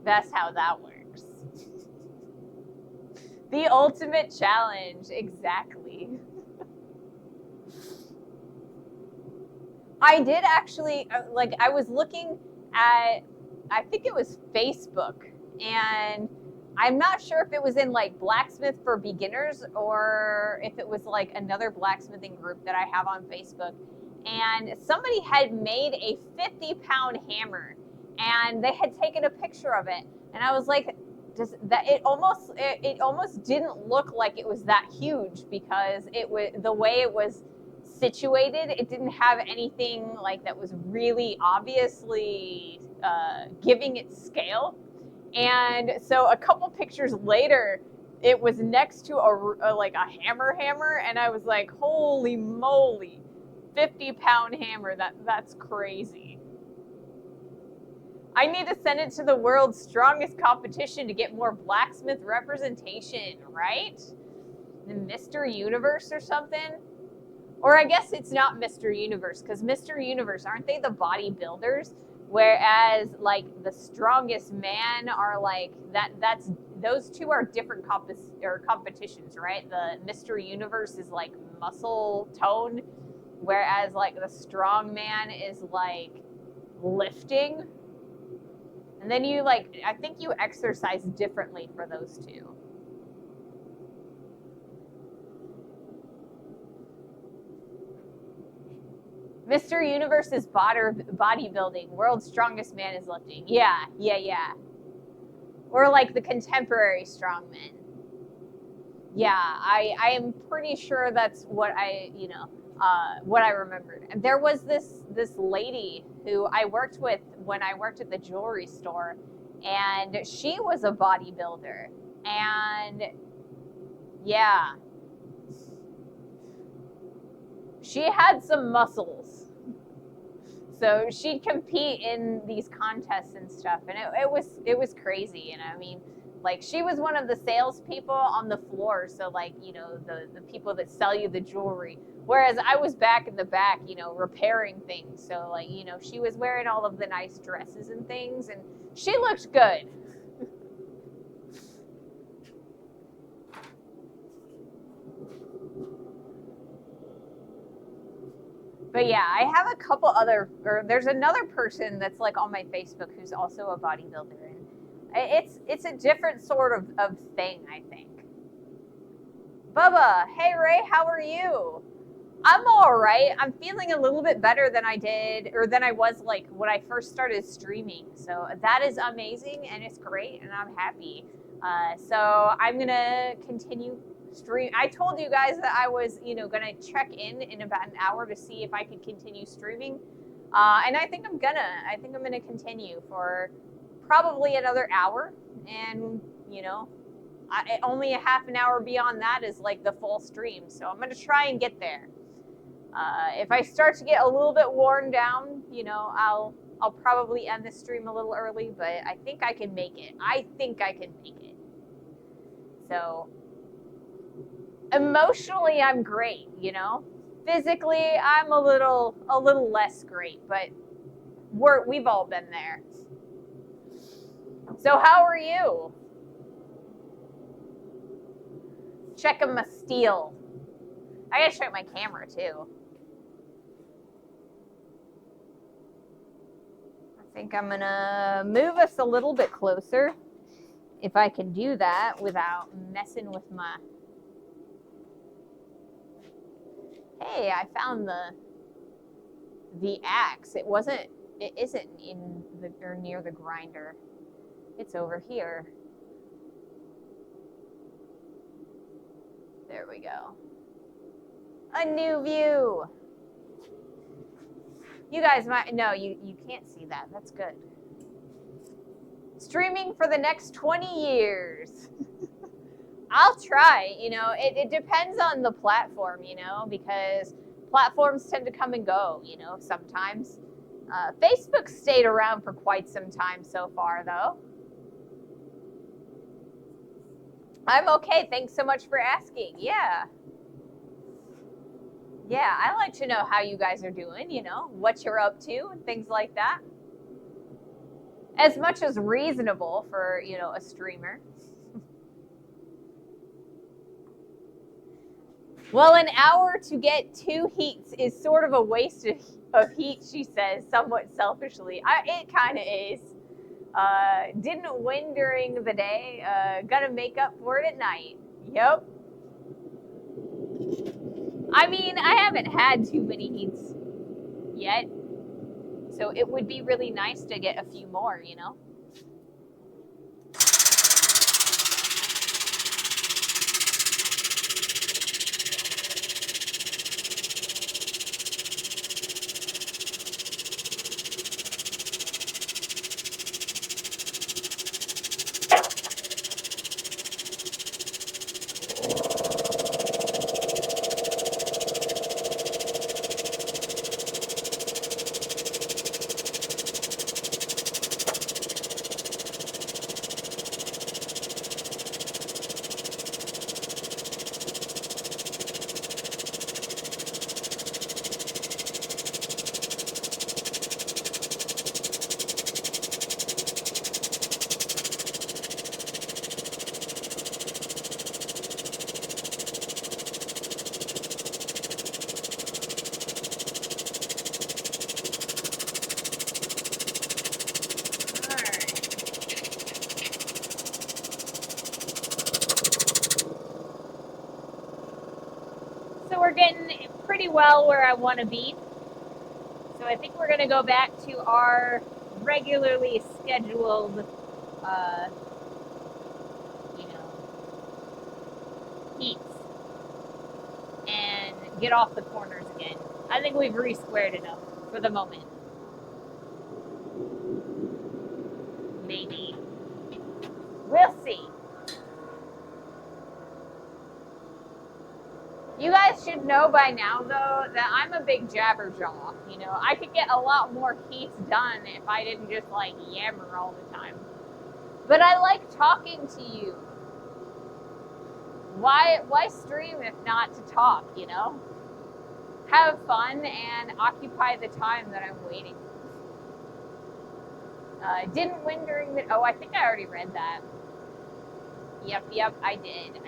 That's how that works. The ultimate challenge, exactly. I did actually, like, I was looking at, I think it was Facebook, and I'm not sure if it was in like Blacksmith for Beginners or if it was like another blacksmithing group that I have on Facebook. And somebody had made a 50-pound hammer, and they had taken a picture of it. And I was like, does that, it almost didn't look like it was that huge, because it was the way it was situated. It didn't have anything like that was really obviously giving it scale. And so a couple pictures later, it was next to like a hammer, and I was like, holy moly, 50-pound hammer. That's crazy. I need to send it to the world's strongest competition to get more blacksmith representation, right? The Mr. Universe or something? Or I guess it's not Mr. Universe, because Mr. Universe, aren't they the bodybuilders? Whereas like the strongest man are like that's those two are different competitions, right? The Mr. Universe is like muscle tone, whereas like the strong man is like lifting. And then you like, I think you exercise differently for those two. Mr. Universe is bodybuilding. World's strongest man is lifting. Yeah. Or like the contemporary strongmen. Yeah, I am pretty sure that's what what I remembered. And there was this lady who I worked with when I worked at the jewelry store, and she was a bodybuilder. And yeah, she had some muscles. So she'd compete in these contests and stuff, and it was crazy. And I mean, like, she was one of the salespeople on the floor, so like, the people that sell you the jewelry. Whereas I was back in the back, repairing things. So like, she was wearing all of the nice dresses and things, and she looked good. But yeah, I have a couple other, or there's another person that's like on my Facebook who's also a bodybuilder, and it's a different sort of thing, I think. Bubba, hey Ray, how are you? I'm all right. I'm feeling a little bit better than I did, or than I was like when I first started streaming. So that is amazing, and it's great, and I'm happy. So I'm gonna continue stream. I told you guys that I was, gonna check in about an hour to see if I could continue streaming, and I think I'm gonna continue for probably another hour, and only a half an hour beyond that is like the full stream. So I'm gonna try and get there. If I start to get a little bit worn down, I'll probably end the stream a little early, but I think I can make it. So emotionally, I'm great, Physically, I'm a little less great, but we've all been there. So how are you? Checking my steel. I gotta check my camera too. I think I'm gonna move us a little bit closer, if I can do that without messing with my... Hey, I found the axe. It isn't in or near the grinder. It's over here. There we go. A new view. You guys might, no, you can't see that. That's good. Streaming for the next 20 years. I'll try, it depends on the platform, because platforms tend to come and go, sometimes. Facebook stayed around for quite some time so far, though. I'm okay. Thanks so much for asking. Yeah. Yeah, I like to know how you guys are doing, what you're up to and things like that. As much as reasonable for, a streamer. Well, an hour to get 2 heats is sort of a waste of heat, she says, somewhat selfishly. It kind of is. Didn't win during the day. Gonna make up for it at night. Yep. I mean, I haven't had too many heats yet, so it would be really nice to get a few more, you know? So we're getting pretty well where I want to be. So I think we're going to go back to our regularly scheduled, you know, heats and get off the corners again. I think we've re-squared enough for the moment. Maybe. We'll see. You guys should know by now, though, that I'm a big jabberjaw. You know, I could get a lot more heats done if I didn't just, like, yammer all the time. But I like talking to you. Why stream if not to talk, you know? Have fun and occupy the time that I'm waiting. Didn't win during the... Oh, I think I already read that. Yep, I did.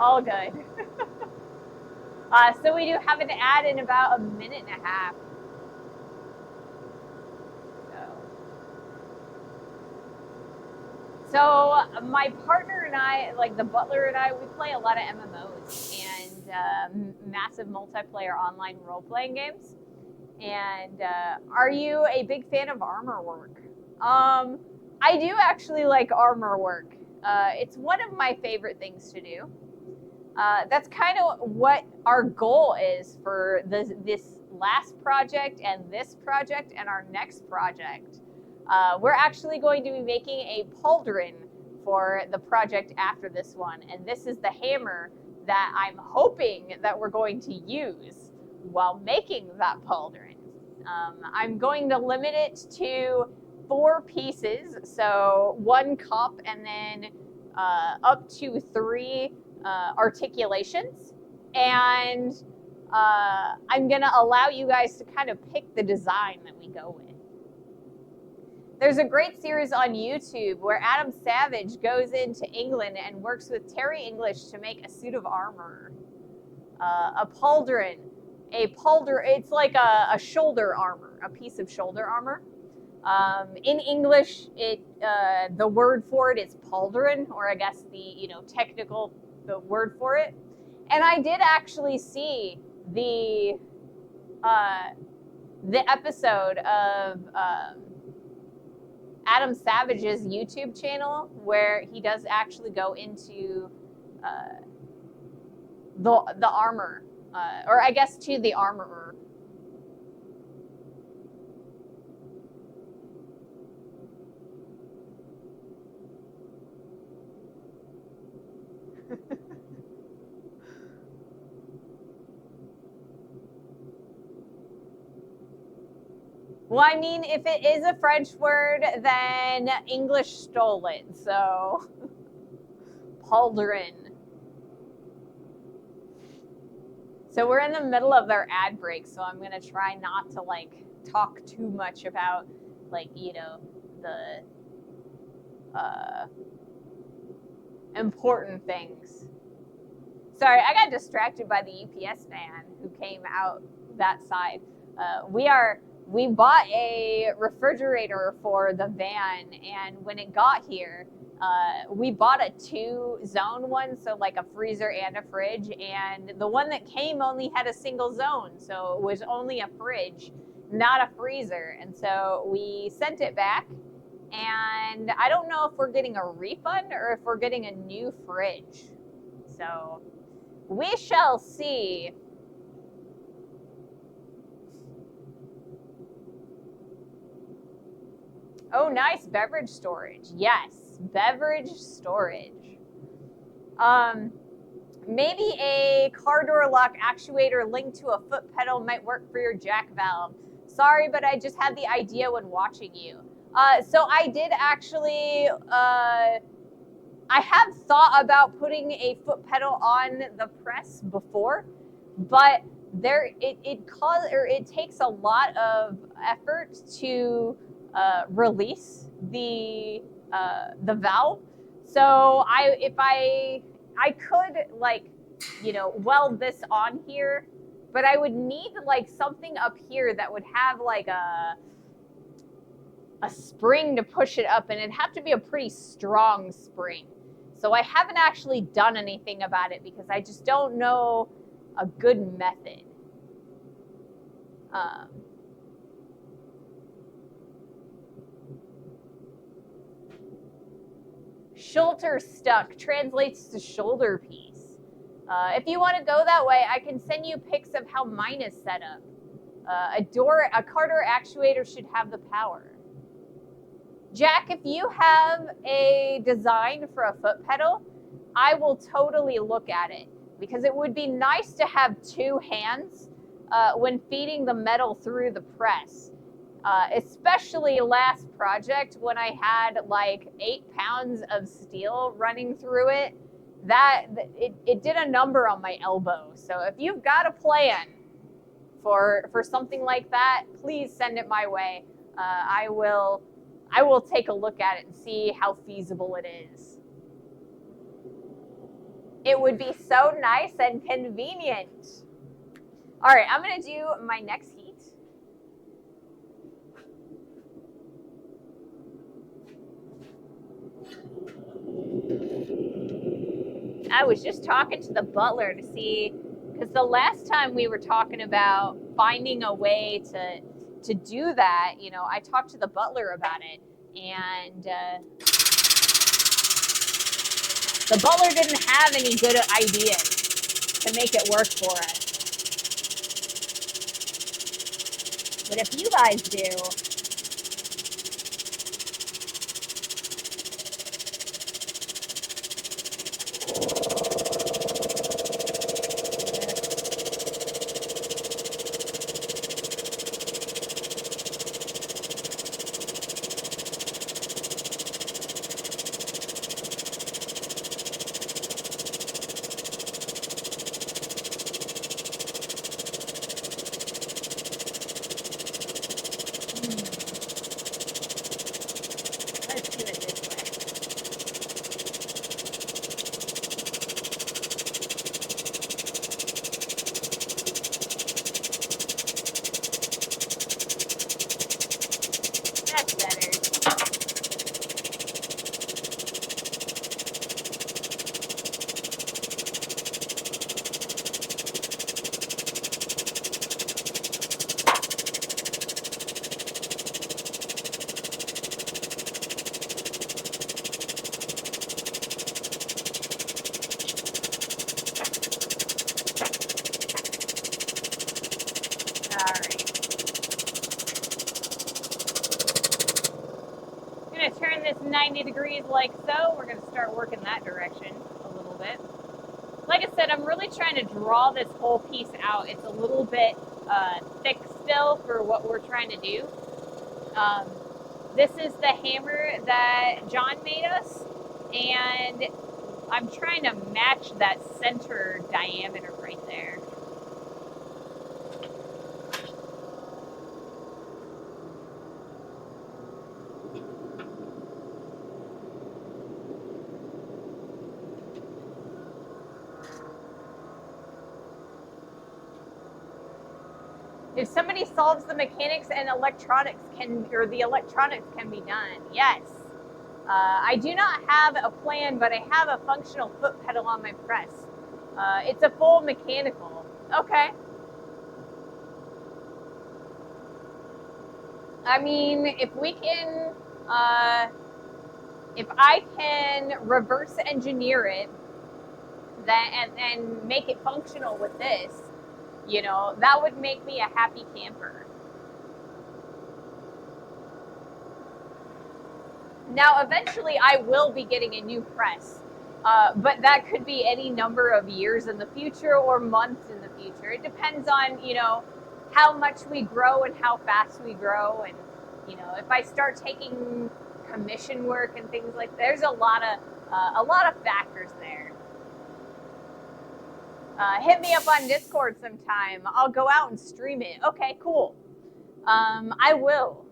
All good. So we do have an ad in about a minute and a half. So my partner and I, like the butler and I, we play a lot of MMOs and massive multiplayer online role-playing games. And are you a big fan of armor work? I do actually like armor work. It's one of my favorite things to do. That's kind of what our goal is for this last project and this project and our next project. We're actually going to be making a pauldron for the project after this one, and this is the hammer that I'm hoping that we're going to use while making that pauldron. I'm going to limit it to 4 pieces, so 1 cup and then up to 3 articulations, and I'm going to allow you guys to kind of pick the design that we go with. There's a great series on YouTube where Adam Savage goes into England and works with Terry English to make a suit of armor. A pauldron. It's like a shoulder armor, a piece of shoulder armor. In English, the word for it is pauldron, or I guess the technical word for it. And I did actually see the episode of Adam Savage's YouTube channel where he does actually go into the armor, or I guess to the armorer. Well, I mean, if it is a French word, then English stole it, so pauldron. So we're in the middle of our ad break, so I'm going to try not to, talk too much about, the important things. Sorry, I got distracted by the UPS man who came out that side. We bought a refrigerator for the van, and when it got here, we bought a 2-zone one, so like a freezer and a fridge, and the one that came only had a single zone, so it was only a fridge, not a freezer, and so we sent it back, and I don't know if we're getting a refund or if we're getting a new fridge. So we shall see. Oh, nice. Beverage storage. Yes, beverage storage. Maybe a car door lock actuator linked to a foot pedal might work for your jack valve. Sorry, but I just had the idea when watching you. So I did actually, I have thought about putting a foot pedal on the press before, but it takes a lot of effort to release the valve. So if I could, like, you know, weld this on here, but I would need like something up here that would have like a spring to push it up, and it'd have to be a pretty strong spring. So I haven't actually done anything about it because I just don't know a good method. Shoulder stuck translates to shoulder piece. If you want to go that way, I can send you pics of how mine is set up. A car door actuator should have the power. Jack, if you have a design for a foot pedal, I will totally look at it, because it would be nice to have 2 hands when feeding the metal through the press. Especially last project when I had like 8 pounds of steel running through it, it did a number on my elbow. So if you've got a plan for something like that, please send it my way. I will take a look at it and see how feasible it is. It would be so nice and convenient. All right, I'm gonna do my next heat. I was just talking to the butler to see, because the last time we were talking about finding a way to do that, you know, I talked to the butler about it, and the butler didn't have any good ideas to make it work for us. But if you guys do, turn this 90 degrees like so. We're going to start working that direction a little bit. Like I said, I'm really trying to draw this whole piece out. It's a little bit thick still for what we're trying to do. This is the hammer that John made us, and I'm trying to match that center diameter right there. If somebody solves the mechanics and electronics or the electronics can be done, yes. I do not have a plan, but I have a functional foot pedal on my press. It's a full mechanical. Okay. I mean, if we can, if I can reverse engineer it and make it functional with this, you know, that would make me a happy camper. Now, eventually, I will be getting a new press, but that could be any number of years in the future or months in the future. It depends on, you know, how much we grow and how fast we grow, and you know, if I start taking commission work and things like that, there's a lot of factors there. Hit me up on Discord sometime. I'll go out and stream it. Okay, cool. I will.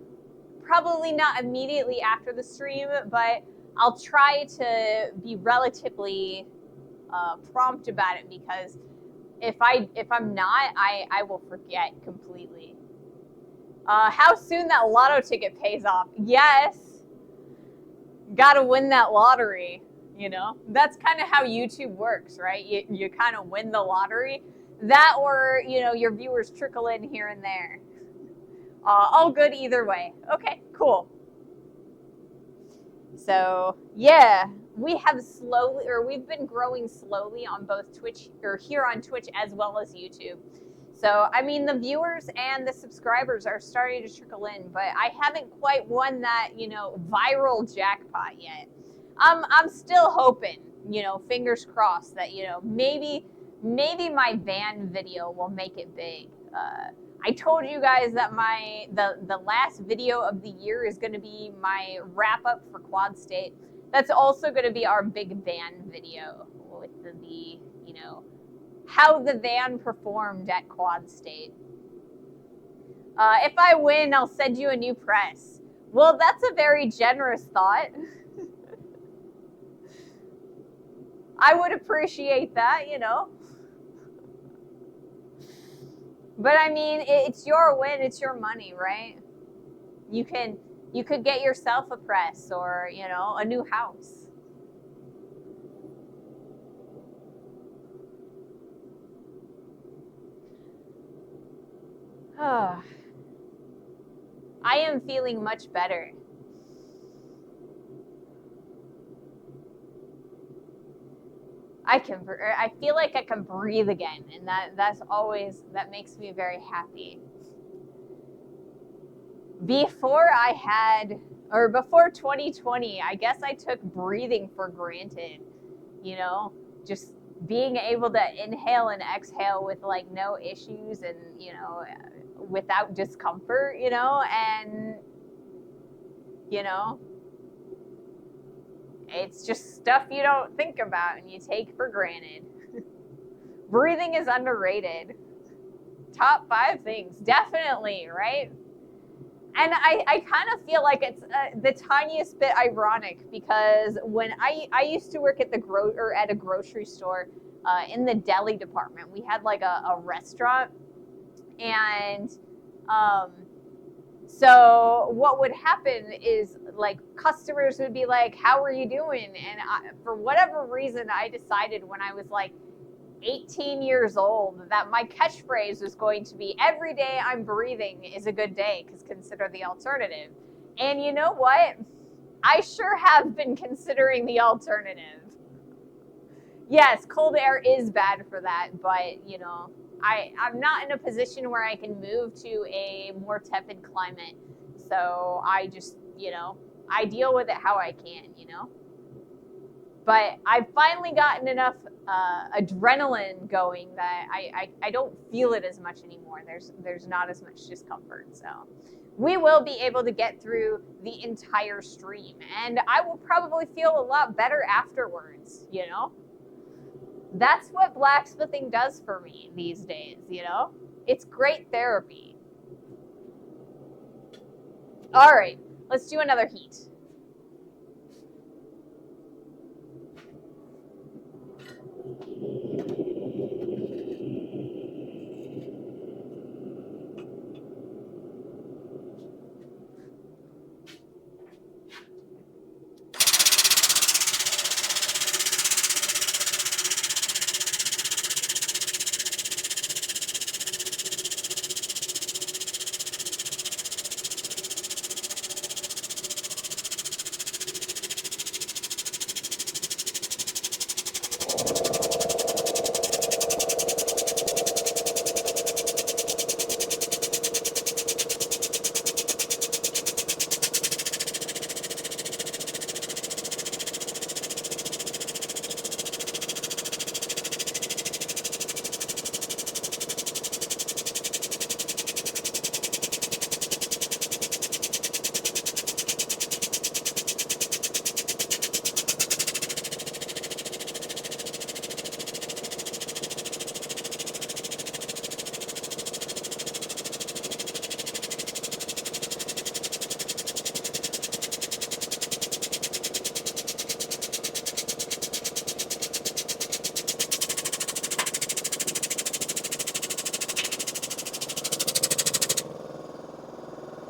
Probably not immediately after the stream, but I'll try to be relatively prompt about it, because if I'm not, I will forget completely. How soon that lotto ticket pays off? Yes. Gotta win that lottery, you know? That's kind of how YouTube works, right? You kind of win the lottery. That, or, you know, your viewers trickle in here and there. All good either way. Okay, cool. So, yeah, we've been growing slowly on both Twitch, or here on Twitch, as well as YouTube. So, I mean, the viewers and the subscribers are starting to trickle in, but I haven't quite won that, you know, viral jackpot yet. I'm still hoping, you know, fingers crossed that, you know, maybe my van video will make it big. I told you guys that the last video of the year is going to be my wrap up for Quad State. That's also going to be our big van video with the you know, how the van performed at Quad State. If I win, I'll send you a new press. Well, that's a very generous thought. I would appreciate that, you know. But I mean, it's your win, it's your money, right? You could get yourself a press, or, you know, a new house. I am feeling much better. I feel like I can breathe again, and that makes me very happy. Before 2020, I guess I took breathing for granted, you know, just being able to inhale and exhale with like no issues, and, you know, without discomfort, you know, and, you know, it's just stuff you don't think about and you take for granted. Breathing is underrated. Top 5 things, definitely, right? And I kind of feel like it's the tiniest bit ironic, because when I used to work at at a grocery store in the deli department, we had like a restaurant, and so what would happen is, like, customers would be like, "How are you doing?" And for whatever reason, I decided when I was like 18 years old that my catchphrase was going to be, "Every day I'm breathing is a good day, because consider the alternative." And you know what? I sure have been considering the alternative. Yes, cold air is bad for that, but, you know, I'm not in a position where I can move to a more tepid climate. So I just, you know, I deal with it how I can, you know. But I've finally gotten enough adrenaline going that I don't feel it as much anymore. There's not as much discomfort. So we will be able to get through the entire stream, and I will probably feel a lot better afterwards, you know. That's what blacksmithing does for me these days, you know. It's great therapy. All right, let's do another heat.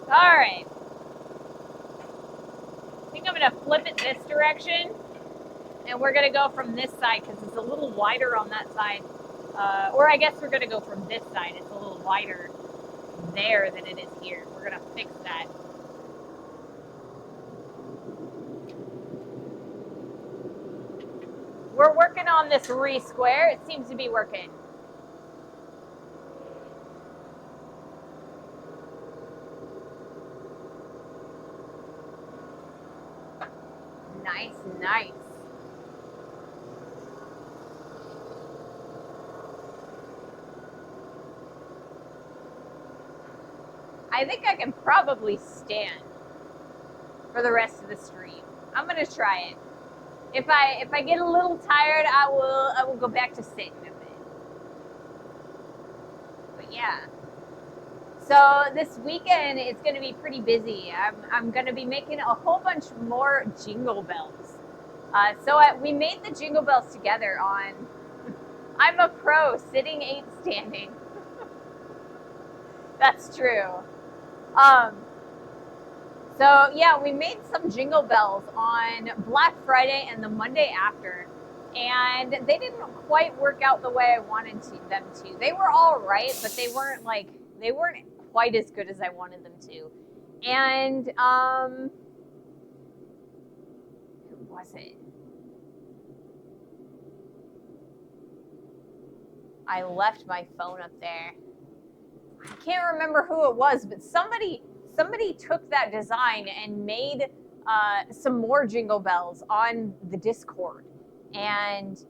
All right. I think I'm going to flip it this direction. And we're going to go from this side because it's a little wider on that side. Or I guess we're going to go from this side. It's a little wider there than it is here. We're going to fix that. We're working on this re-square. It seems to be working. Nice, nice. I think I can probably stand for the rest of the stream. I'm gonna try it. If I get a little tired, I will go back to sitting a bit. But yeah. So this weekend it's gonna be pretty busy. I'm gonna be making a whole bunch more jingle bells. We made the jingle bells together on I'm a pro, sitting ain't standing. That's true. So yeah, we made some jingle bells on Black Friday and the Monday after, and they didn't quite work out the way I wanted them to. They were all right, but they weren't quite as good as I wanted them to. And who was it? I left my phone up there. I can't remember who it was, but somebody took that design and made some more jingle bells on the Discord, and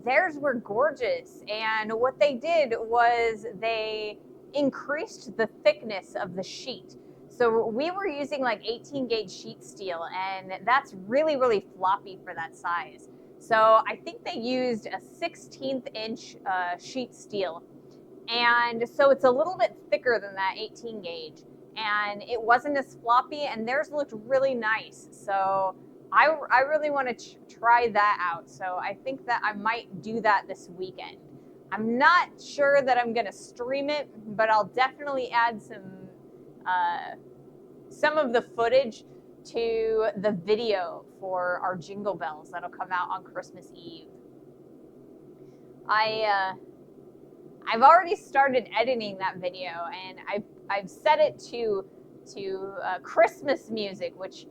theirs were gorgeous. And what they did was they increased the thickness of the sheet. So we were using like 18 gauge sheet steel, and that's really, really floppy for that size. So I think they used a 16th inch sheet steel. And so it's a little bit thicker than that 18 gauge. And it wasn't as floppy, and theirs looked really nice. So I really want to try that out. So I think that I might do that this weekend. I'm not sure that I'm going to stream it, but I'll definitely add some of the footage to the video for our jingle bells that'll come out on Christmas Eve. I've already started editing that video, and I've set it to Christmas music, which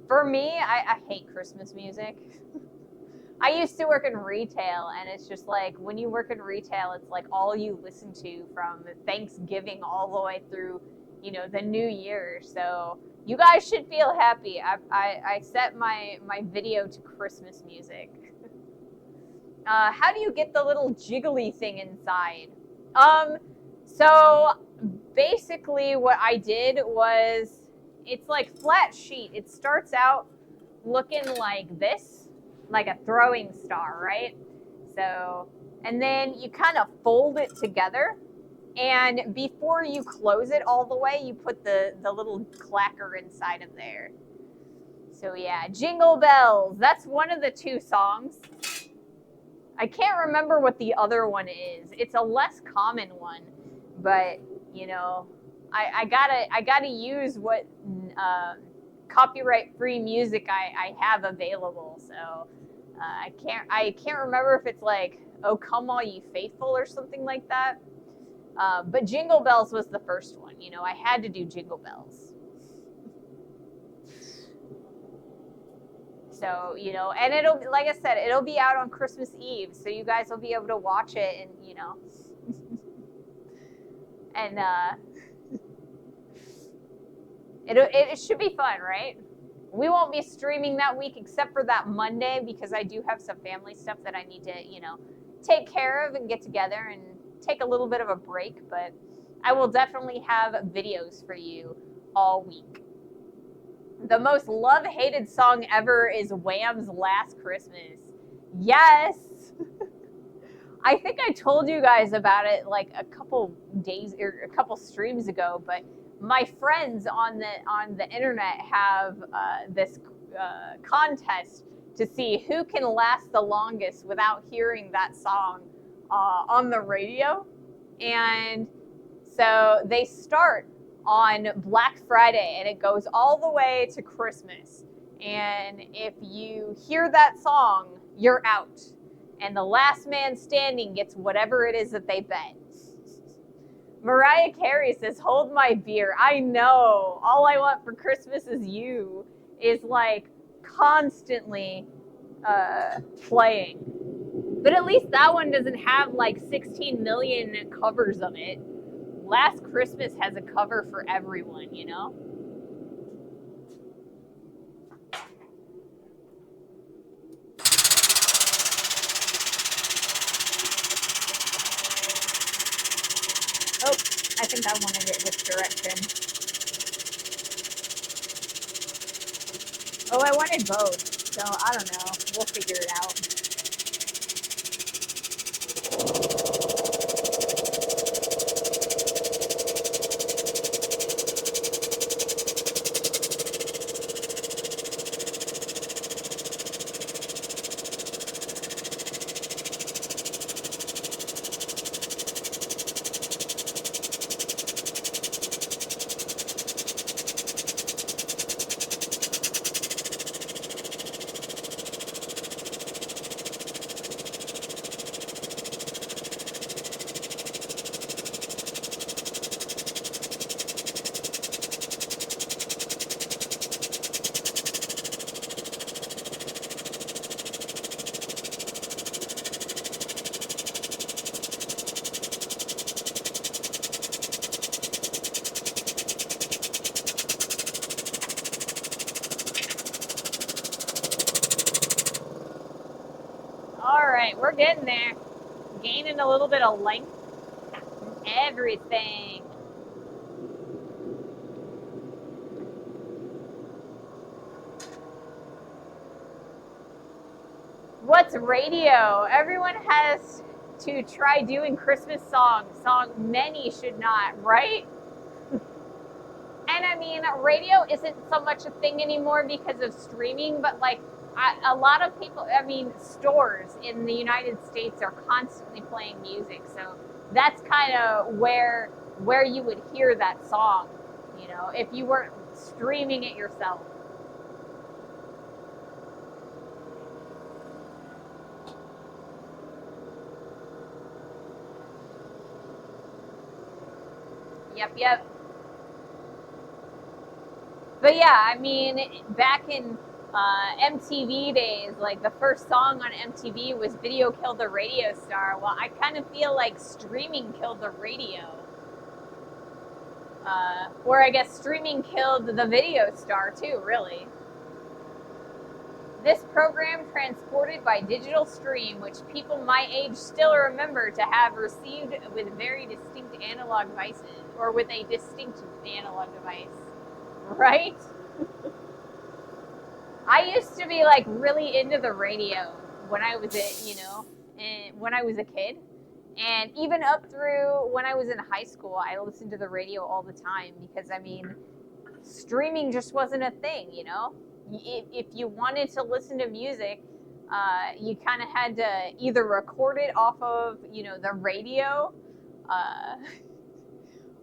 for me, I hate Christmas music. I used to work in retail, and it's just like when you work in retail, it's like all you listen to from Thanksgiving all the way through, the New Year. So you guys should feel happy. I set my video to Christmas music. How do you get the little jiggly thing inside? So basically what I did was, it's like flat sheet. It starts out looking like this, like a throwing star, right? So, and then you kind of fold it together, and before you close it all the way, you put the little clacker inside of there. So yeah, Jingle Bells. That's one of the two songs. I can't remember what the other one is. It's a less common one, but I gotta use what copyright-free music I have available. So I can't remember if it's like "Oh Come All Ye Faithful" or something like that. But Jingle Bells was the first one. I had to do Jingle Bells. So, and it'll, like I said, it'll be out on Christmas Eve. So you guys will be able to watch it and, and it should be fun, right? We won't be streaming that week except for that Monday, because I do have some family stuff that I need to, take care of and get together and take a little bit of a break. But I will definitely have videos for you all week. The most love-hated song ever is Wham's Last Christmas. Yes! I think I told you guys about it like a couple days or a couple streams ago, but my friends on the internet have this contest to see who can last the longest without hearing that song on the radio. And so they start on Black Friday, and it goes all the way to Christmas. And if you hear that song, you're out. And the last man standing gets whatever it is that they bet. Mariah Carey says, hold my beer. I know. All I want for Christmas is you is like constantly playing. But at least that one doesn't have like 16 million covers of it. Last Christmas has a cover for everyone, you know? Oh, I think I wanted it this direction. Oh, I wanted both. So I don't know. We'll figure it out. All right, we're getting there. Gaining a little bit of length. Everything. What's radio? Everyone has to try doing Christmas songs. Many should not, right? And I mean, radio isn't so much a thing anymore because of streaming, but like a lot of people, I mean, stores in the United States are constantly playing music. So that's kind of where you would hear that song, you know, if you weren't streaming it yourself. Yep. But yeah, I mean, back in MTV days, like the first song on MTV was Video Killed the Radio Star. Well, I kind of feel like streaming killed the radio. Or I guess streaming killed the video star too, really. This program transported by digital stream, which people my age still remember to have received with very distinct analog devices, or with a distinct analog device. Right? I used to be like really into the radio when I was when I was a kid. And even up through when I was in high school, I listened to the radio all the time because, I mean, streaming just wasn't a thing, you know? If you wanted to listen to music, you kind of had to either record it off of, you know, the radio,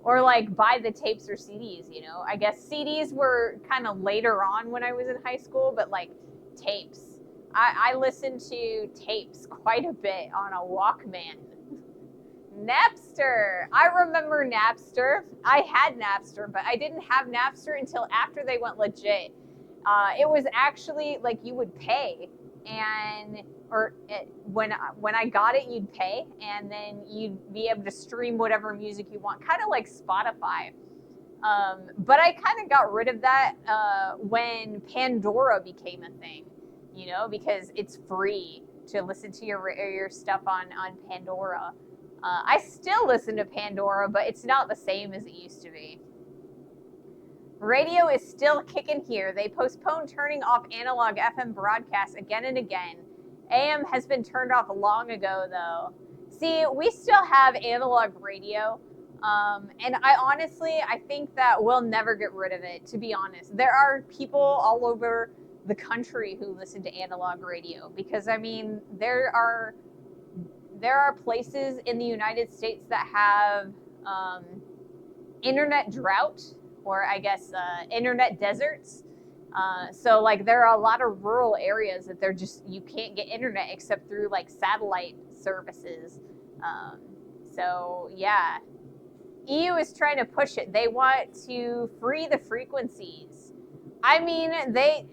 or like buy the tapes or CDs, you know? I guess CDs were kind of later on when I was in high school, but like tapes. I listened to tapes quite a bit on a Walkman. Napster. I remember Napster. I had Napster, but I didn't have Napster until after they went legit. It was actually like you would pay, when I got it, you'd pay, and then you'd be able to stream whatever music you want, kind of like Spotify. But I kind of got rid of that when Pandora became a thing, you know, because it's free to listen to your stuff on Pandora. I still listen to Pandora, but it's not the same as it used to be. Radio is still kicking here. They postponed turning off analog FM broadcasts again and again. AM has been turned off long ago, though. See, we still have analog radio, and I think that we'll never get rid of it, to be honest. There are people all over the country who listen to analog radio because, I mean, there are places in the United States that have internet drought, or I guess internet deserts. So like there are a lot of rural areas that you can't get internet except through like satellite services. So yeah, EU is trying to push it. They want to free the frequencies. I mean,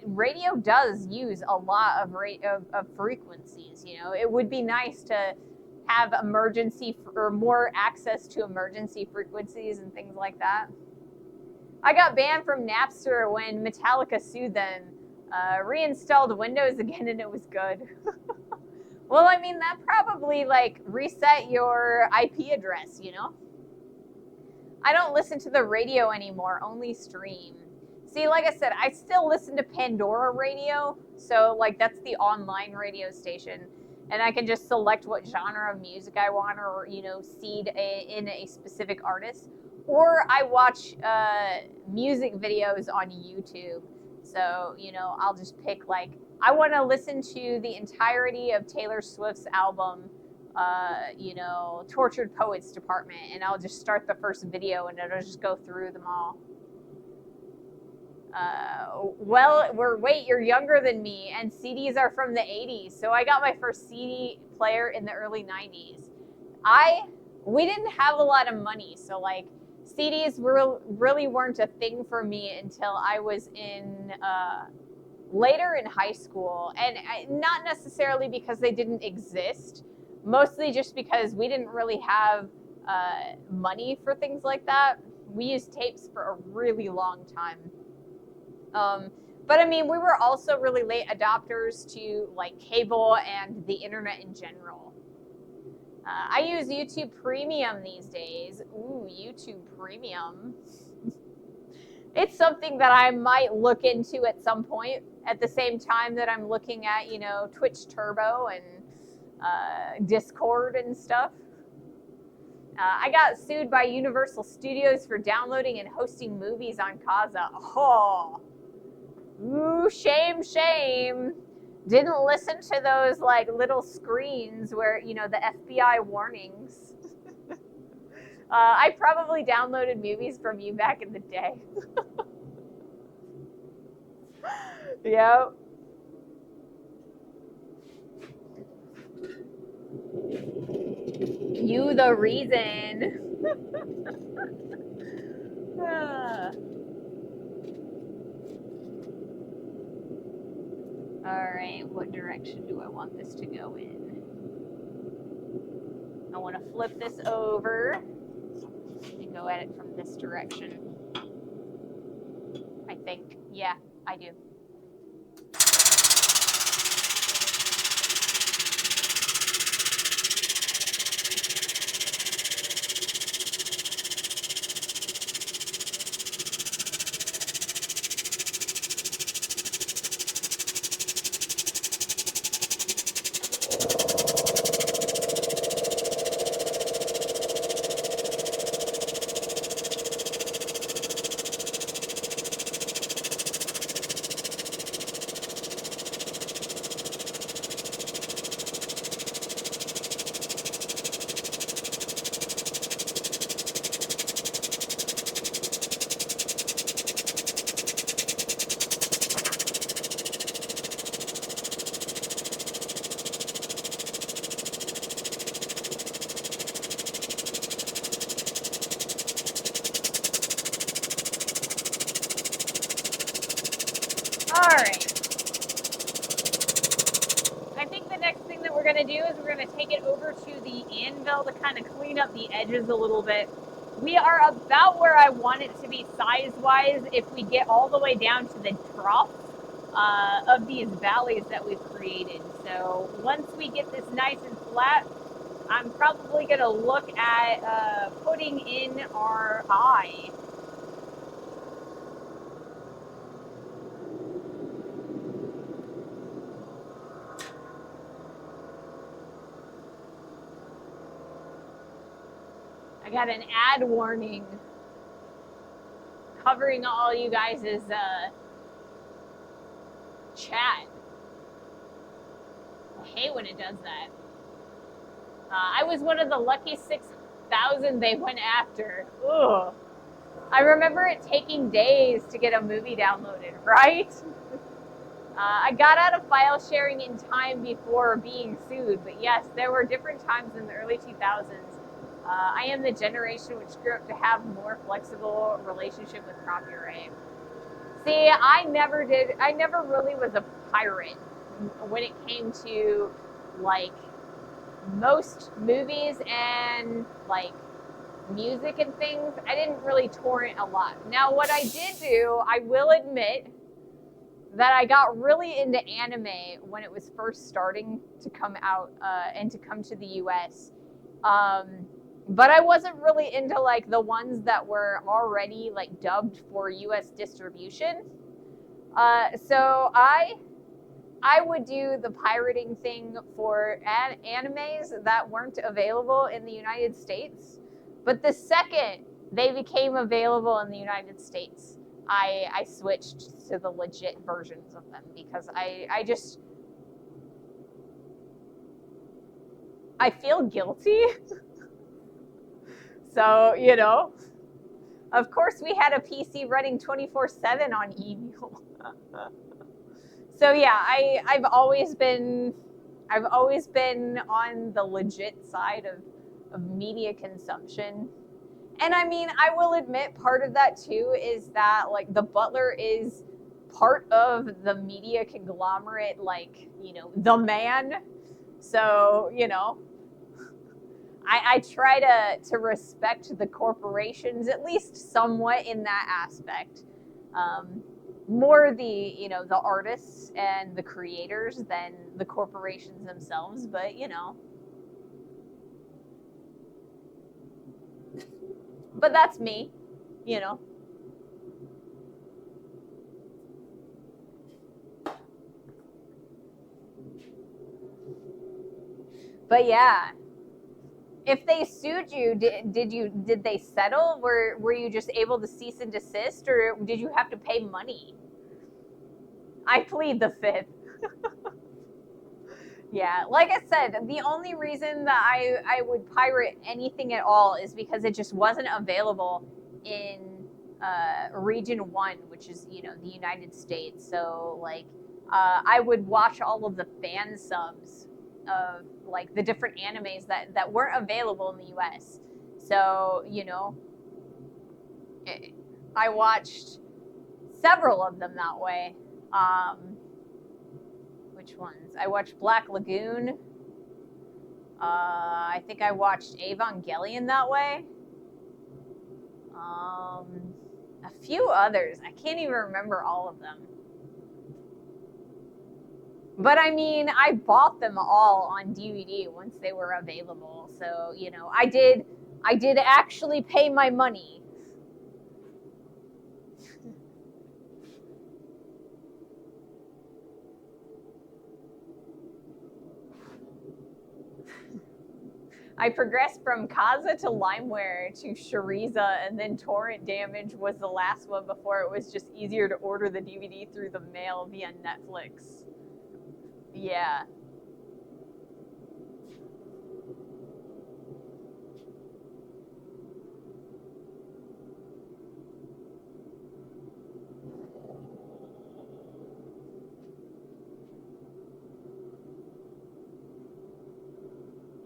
radio does use a lot of frequencies. You know, it would be nice to have emergency or more access to emergency frequencies and things like that. I got banned from Napster when Metallica sued them. Reinstalled Windows again and it was good. Well, I mean, that probably like reset your IP address, you know? I don't listen to the radio anymore, only stream. See, like I said, I still listen to Pandora Radio. So like that's the online radio station. And I can just select what genre of music I want, or, you know, seed in a specific artist. Or I watch music videos on YouTube. So, you know, I'll just pick like, I want to listen to the entirety of Taylor Swift's album, you know, Tortured Poets Department. And I'll just start the first video and it'll just go through them all. Wait, you're younger than me, and CDs are from the 80s. So I got my first CD player in the early 90s. We didn't have a lot of money, so like CDs really weren't a thing for me until I was in later in high school, and not necessarily because they didn't exist, mostly just because we didn't really have money for things like that. We used tapes for a really long time. But I mean, we were also really late adopters to like cable and the internet in general. I use YouTube Premium these days. Ooh, YouTube Premium. It's something that I might look into at some point, at the same time that I'm looking at, you know, Twitch Turbo and Discord and stuff. I got sued by Universal Studios for downloading and hosting movies on Kaza. Oh. Ooh, shame, shame. Didn't listen to those like little screens where, you know, the FBI warnings. I probably downloaded movies from you back in the day. Yep. You the reason. All right, what direction do I want this to go in? I want to flip this over and go at it from this direction. I think. Yeah, I do. To kind of clean up the edges a little bit. We are about where I want it to be size-wise if we get all the way down to the trough of these valleys that we've created. So once we get this nice and flat, I'm probably going to look at putting in our eye. I got an ad warning covering all you guys' chat. I hate when it does that. I was one of the lucky 6,000 they went after. Ugh. I remember it taking days to get a movie downloaded, right? I got out of file sharing in time before being sued, but yes, there were different times in the early 2000s. I am the generation which grew up to have more flexible relationship with copyright. See, I never really was a pirate when it came to like most movies and like music and things. I didn't really torrent a lot. Now, what I did do, I will admit that I got really into anime when it was first starting to come out and to come to the US. But I wasn't really into like the ones that were already like dubbed for US distribution. So I would do the pirating thing for animes that weren't available in the United States. But the second they became available in the United States, I switched to the legit versions of them because I feel guilty. So, of course we had a PC running 24/7 on email. So yeah, I've always been on the legit side of media consumption. And I mean, I will admit part of that too is that like the butler is part of the media conglomerate, like, the man. So, I try to respect the corporations, at least somewhat in that aspect. More the artists and the creators than the corporations themselves, but but that's me, you know. But yeah, if they sued you, did they settle? Were you just able to cease and desist, or did you have to pay money? I plead the fifth. Yeah, like I said, the only reason that I would pirate anything at all is because it just wasn't available in region 1, which is the United States. So like I would watch all of the fan subs of like the different animes that weren't available in the US. So I watched several of them that way. Which ones? I watched Black Lagoon. I think I watched Evangelion that way. A few others. I can't even remember all of them. But I mean, I bought them all on DVD once they were available. So, I did actually pay my money. I progressed from Kaza to LimeWare to Shariza, and then Torrent Damage was the last one before it was just easier to order the DVD through the mail via Netflix. Yeah.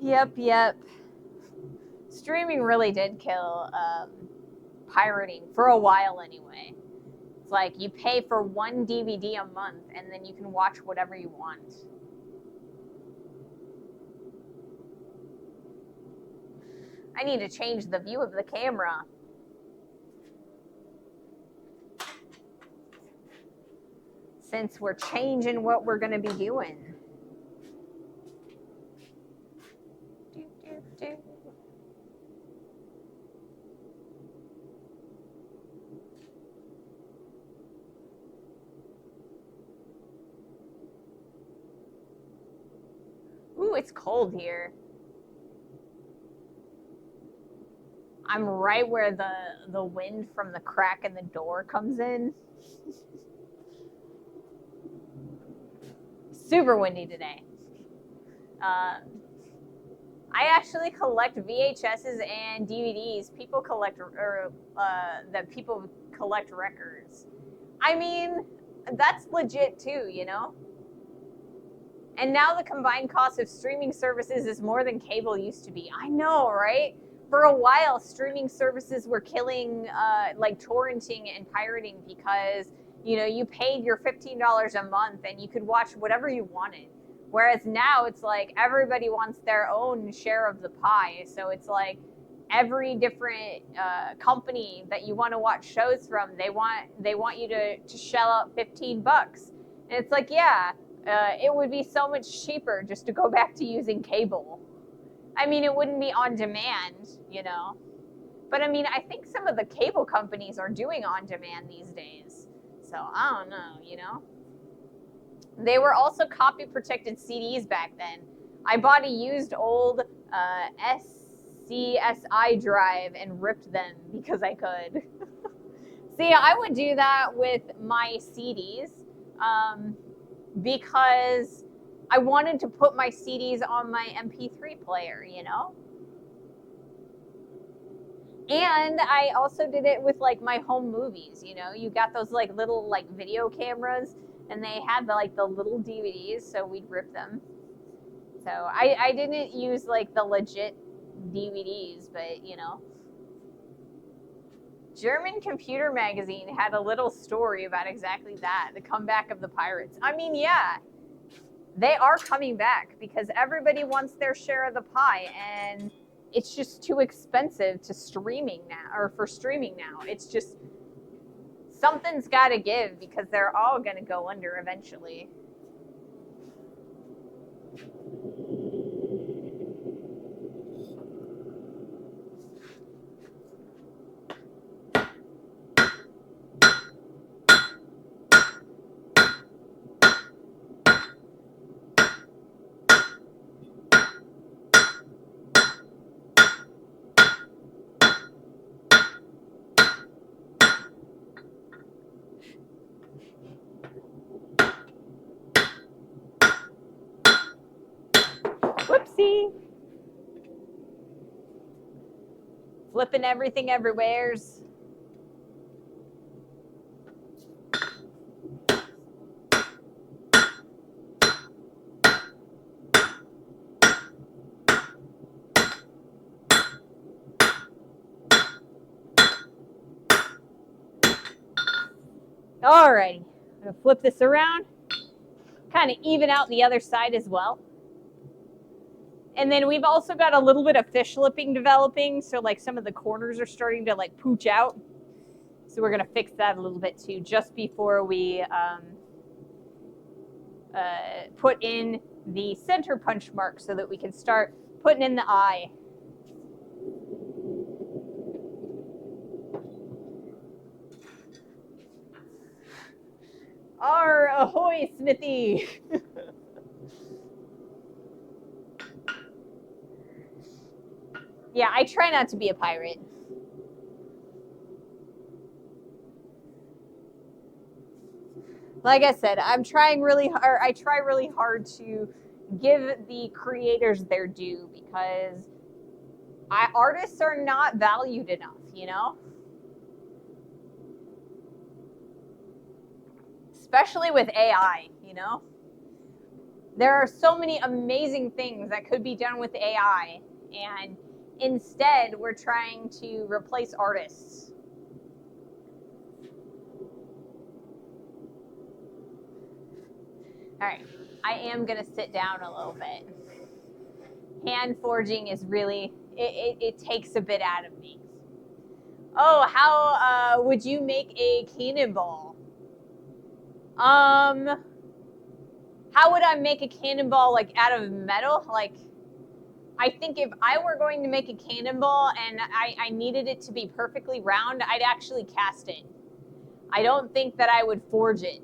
Yep. Streaming really did kill pirating for a while anyway. It's like you pay for one DVD a month and then you can watch whatever you want. I need to change the view of the camera. Since we're changing what we're going to be doing. Ooh, it's cold here. I'm right where the wind from the crack in the door comes in. Super windy today. I actually collect VHSs and DVDs. People collect, that people collect records. I mean, that's legit too, you know? And now the combined cost of streaming services is more than cable used to be. I know, right? For a while, streaming services were killing, like torrenting and pirating, because, you know, you paid your $15 a month and you could watch whatever you wanted. Whereas now it's like everybody wants their own share of the pie. So it's like every different company that you want to watch shows from, they want you to shell out $15. And it's like, yeah, it would be so much cheaper just to go back to using cable. I mean, it wouldn't be on demand, you know. But I mean, I think some of the cable companies are doing on demand these days. So I don't know, you know. They were also copy protected CDs back then. I bought a used old SCSI drive and ripped them because I could. See, I would do that with my CDs because I wanted to put my CDs on my MP3 player, you know? And I also did it with like my home movies, you know? You got those like little like video cameras, and they had the little DVDs, so we'd rip them. So I didn't use like the legit DVDs, but you know. German Computer Magazine had a little story about exactly that, the comeback of the pirates. I mean, yeah, they are coming back because everybody wants their share of the pie, and it's just too expensive to streaming now, or for streaming now. It's just, something's got to give because they're all going to go under eventually. Whoopsie. Flipping everything everywheres. Alrighty, I'm gonna flip this around, kind of even out the other side as well. And then we've also got a little bit of fish lipping developing, so like some of the corners are starting to like pooch out. So we're gonna fix that a little bit too, just before we put in the center punch mark, so that we can start putting in the eye. Arr, ahoy, Smithy! Yeah, I try not to be a pirate. Like I said, I try really hard to give the creators their due, because artists are not valued enough, you know? Especially with AI, you know? There are so many amazing things that could be done with AI, and instead we're trying to replace artists. All right, I am gonna sit down a little bit. Hand forging is really, it takes a bit out of me. Oh, how would you make a cannonball? How would I make a cannonball, like out of metal? Like, I think if I were going to make a cannonball and I needed it to be perfectly round, I'd actually cast it. I don't think that I would forge it.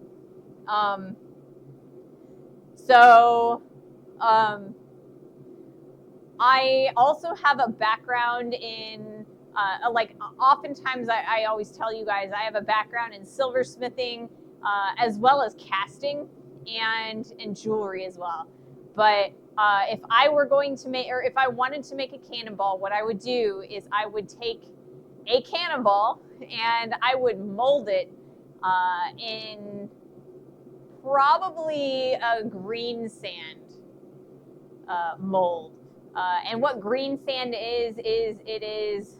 I also have a background in, like, oftentimes I always tell you guys, I have a background in silversmithing, as well as casting and jewelry as well. But if I were going to make, or if I wanted to make a cannonball, what I would do is I would take a cannonball and I would mold it in probably a green sand mold. And what green sand is it is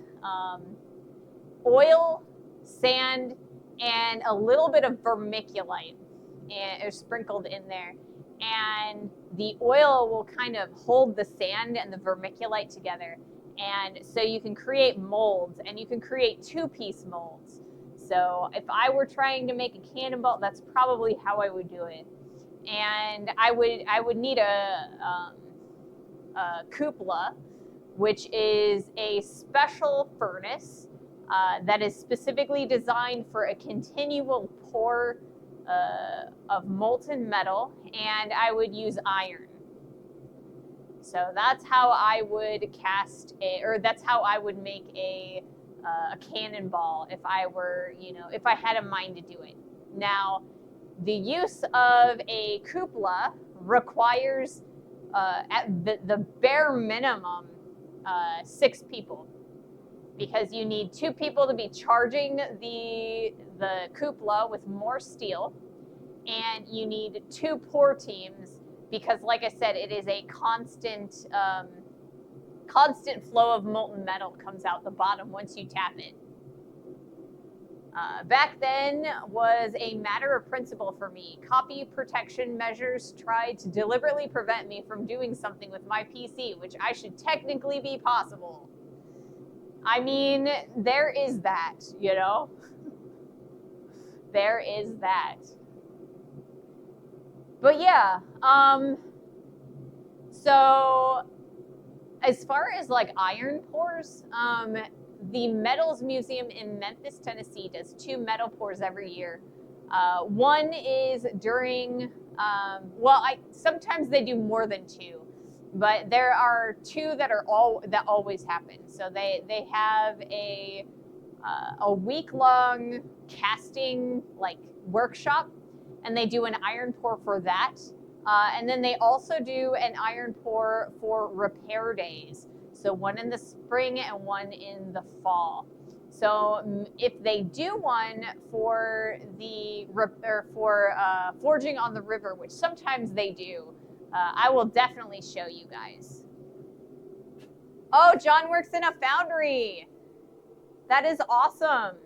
oil, sand, and a little bit of vermiculite and sprinkled in there. And the oil will kind of hold the sand and the vermiculite together. And so you can create molds, and you can create two-piece molds. So if I were trying to make a cannonball, that's probably how I would do it. And I would need a cupola, which is a special furnace that is specifically designed for a continual pour of molten metal, and I would use iron. So that's how I would cast or that's how I would make a cannonball if I were, if I had a mind to do it. Now, the use of a cupola requires at the bare minimum 6 people, because you need 2 people to be charging the cupola with more steel, and you need 2 pour teams, because like I said, it is a constant flow of molten metal comes out the bottom once you tap it. Back then was a matter of principle for me. Copy protection measures tried to deliberately prevent me from doing something with my PC, which I should technically be possible. I mean, there is that, There is that. But yeah, so as far as like iron pours, the Metals Museum in Memphis, Tennessee does 2 metal pours every year. One is during, sometimes they do more than 2, but there are 2 that always happen. So they have a week-long casting like workshop, and they do an iron pour for that. And then they also do an iron pour for repair days. So one in the spring and one in the fall. So if they do one for forging on the river, which sometimes they do, I will definitely show you guys. Oh, John works in a foundry. That is awesome.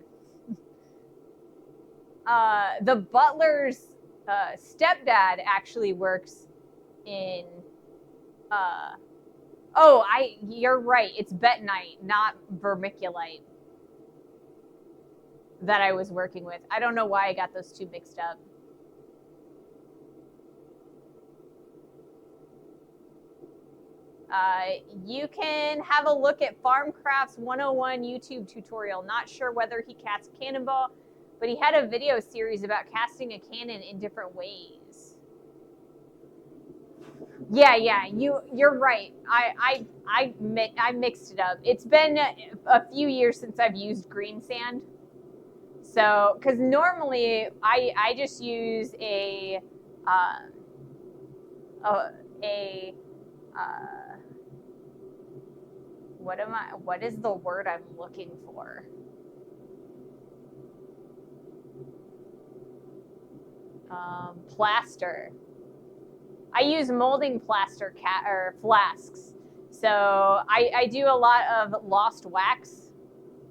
The butler's stepdad actually works in you're right, it's bentonite, not vermiculite, that I was working with. I don't know why I got those 2 mixed up. You can have a look at Farmcraft's 101 YouTube tutorial. Not sure whether he casts a cannonball, but he had a video series about casting a cannon in different ways. Yeah, you're right. I mixed it up. It's been a few years since I've used green sand. So, because normally I just use what is the word I'm looking for? Plaster. I use molding plaster or flasks. So I do a lot of lost wax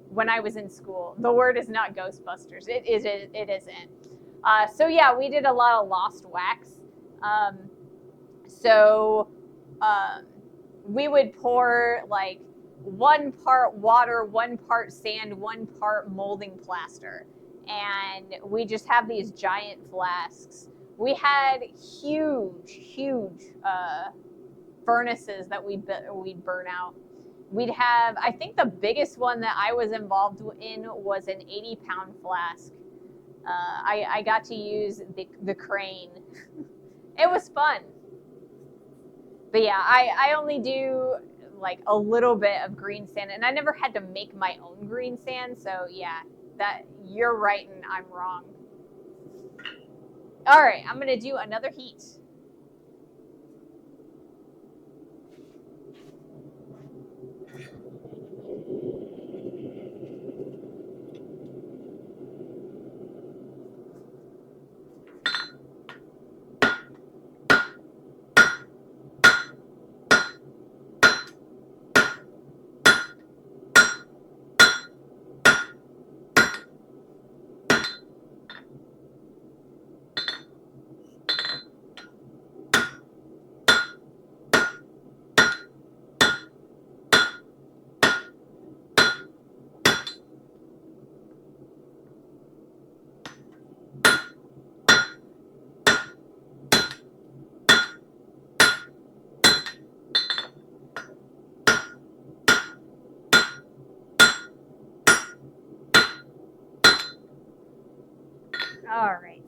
when I was in school. The word is not Ghostbusters. It isn't. So yeah, we did a lot of lost wax. We would pour like 1 part water, 1 part sand, 1 part molding plaster. And we just have these giant flasks. We had huge furnaces that we'd burn out. We'd have, I think the biggest one that I was involved in was an 80-pound flask. I got to use the crane. It was fun. But yeah, I only do like a little bit of green sand, and I never had to make my own green sand. So yeah, that you're right and I'm wrong. All right, I'm gonna do another heat. All right.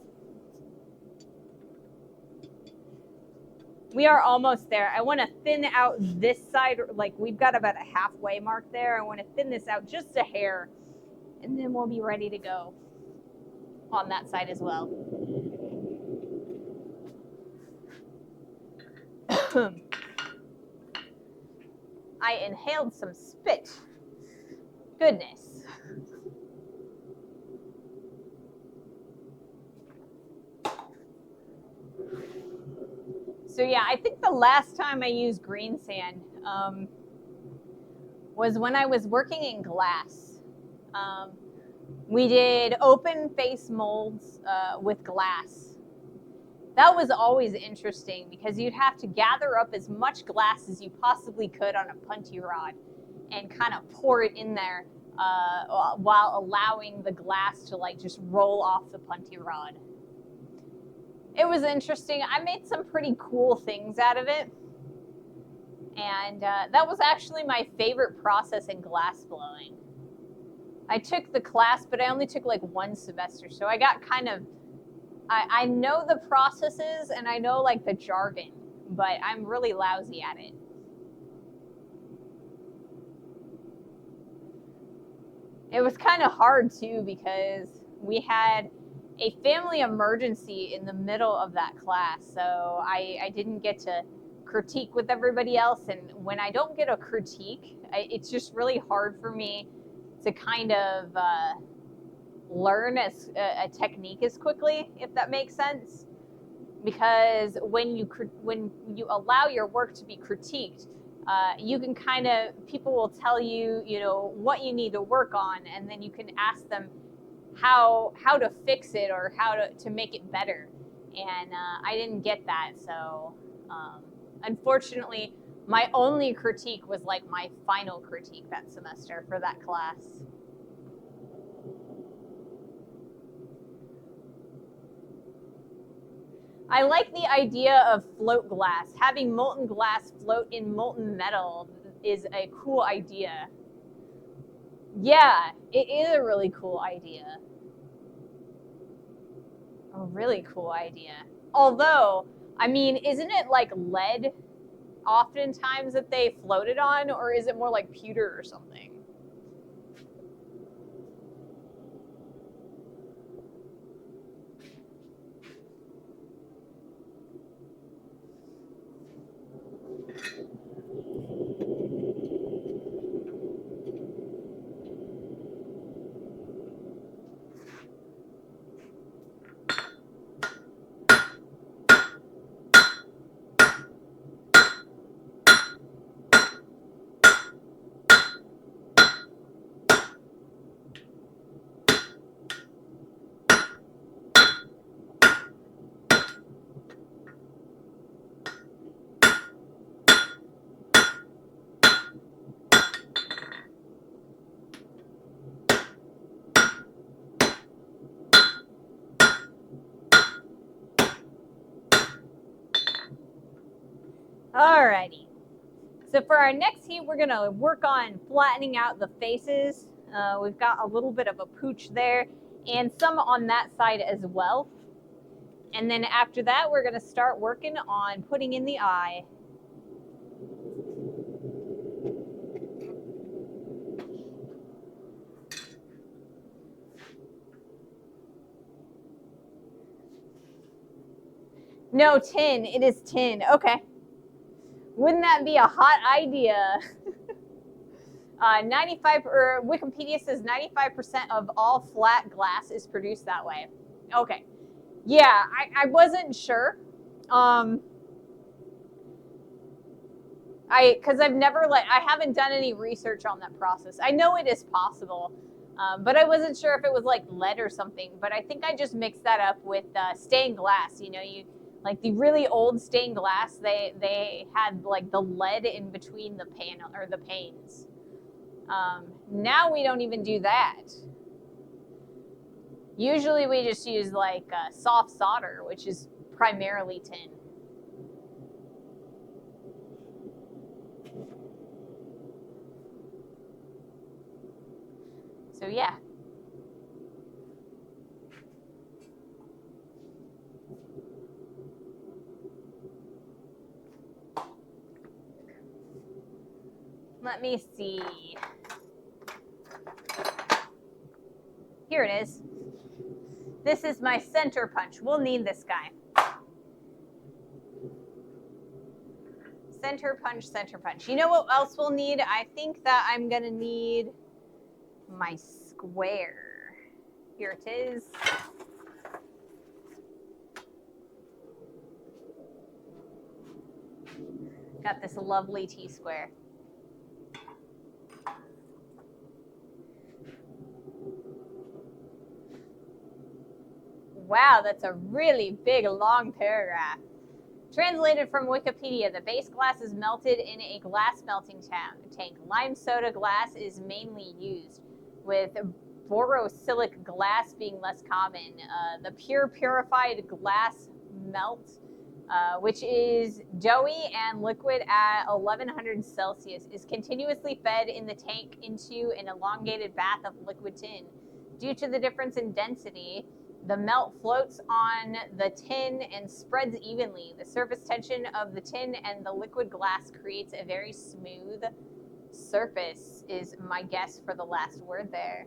We are almost there. I want to thin out this side, like we've got about a halfway mark there. I want to thin this out just a hair, and then we'll be ready to go on that side as well. I inhaled some spit. Goodness. So yeah, I think the last time I used green sand was when I was working in glass. We did open face molds with glass. That was always interesting because you'd have to gather up as much glass as you possibly could on a punty rod and kind of pour it in there while allowing the glass to like just roll off the punty rod. It was interesting. I made some pretty cool things out of it. And that was actually my favorite process in glass blowing. I took the class, but I only took like one semester. So I got kind of, I know the processes and I know like the jargon, but I'm really lousy at it. It was kind of hard too because we had a family emergency in the middle of that class. So I didn't get to critique with everybody else. And when I don't get a critique, it's just really hard for me to kind of learn a technique as quickly, if that makes sense. Because when you allow your work to be critiqued, you can kind of, people will tell you, you know, what you need to work on, and then you can ask them how to fix it or how to make it better. And I didn't get that, so unfortunately, my only critique was like my final critique that semester for that class. I like the idea of float glass. Having molten glass float in molten metal is a cool idea. Yeah, it is a really cool idea. A really cool idea. Although, I mean, isn't it like lead oftentimes that they floated on, or is it more like pewter or something? Alrighty. So for our next heat, we're gonna work on flattening out the faces. We've got a little bit of a pooch there and some on that side as well. And then after that, we're gonna start working on putting in the eye. No, tin. It is tin. Okay. Wouldn't that be a hot idea? 95, or Wikipedia says 95% of all flat glass is produced that way. Okay. Yeah, I wasn't sure. Because I've never I haven't done any research on that process. I know it is possible, but I wasn't sure if it was like lead or something. But I think I just mixed that up with stained glass. You know, like the really old stained glass, they had like the lead in between the panel or the panes. Now we don't even do that. Usually we just use like soft solder, which is primarily tin. So yeah. Let me see. Here it is. This is my center punch. We'll need this guy. Center punch, center punch. You know what else we'll need? I think that I'm going to need my square. Here it is. Got this lovely T-square. Wow, that's a really big, long paragraph. Translated from Wikipedia, the base glass is melted in a glass melting tank. Lime soda glass is mainly used, with borosilicate glass being less common. The purified glass melt, which is doughy and liquid at 1100 Celsius, is continuously fed in the tank into an elongated bath of liquid tin. Due to the difference in density, the melt floats on the tin and spreads evenly. The surface tension of the tin and the liquid glass creates a very smooth surface, is my guess for the last word there.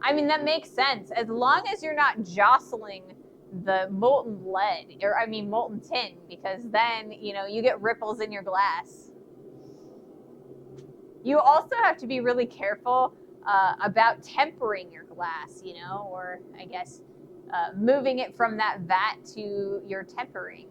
I mean, that makes sense. As long as you're not jostling the molten lead, or I mean molten tin, because then, you know, you get ripples in your glass. You also have to be really careful about tempering your glass, you know, or I guess moving it from that vat to your tempering.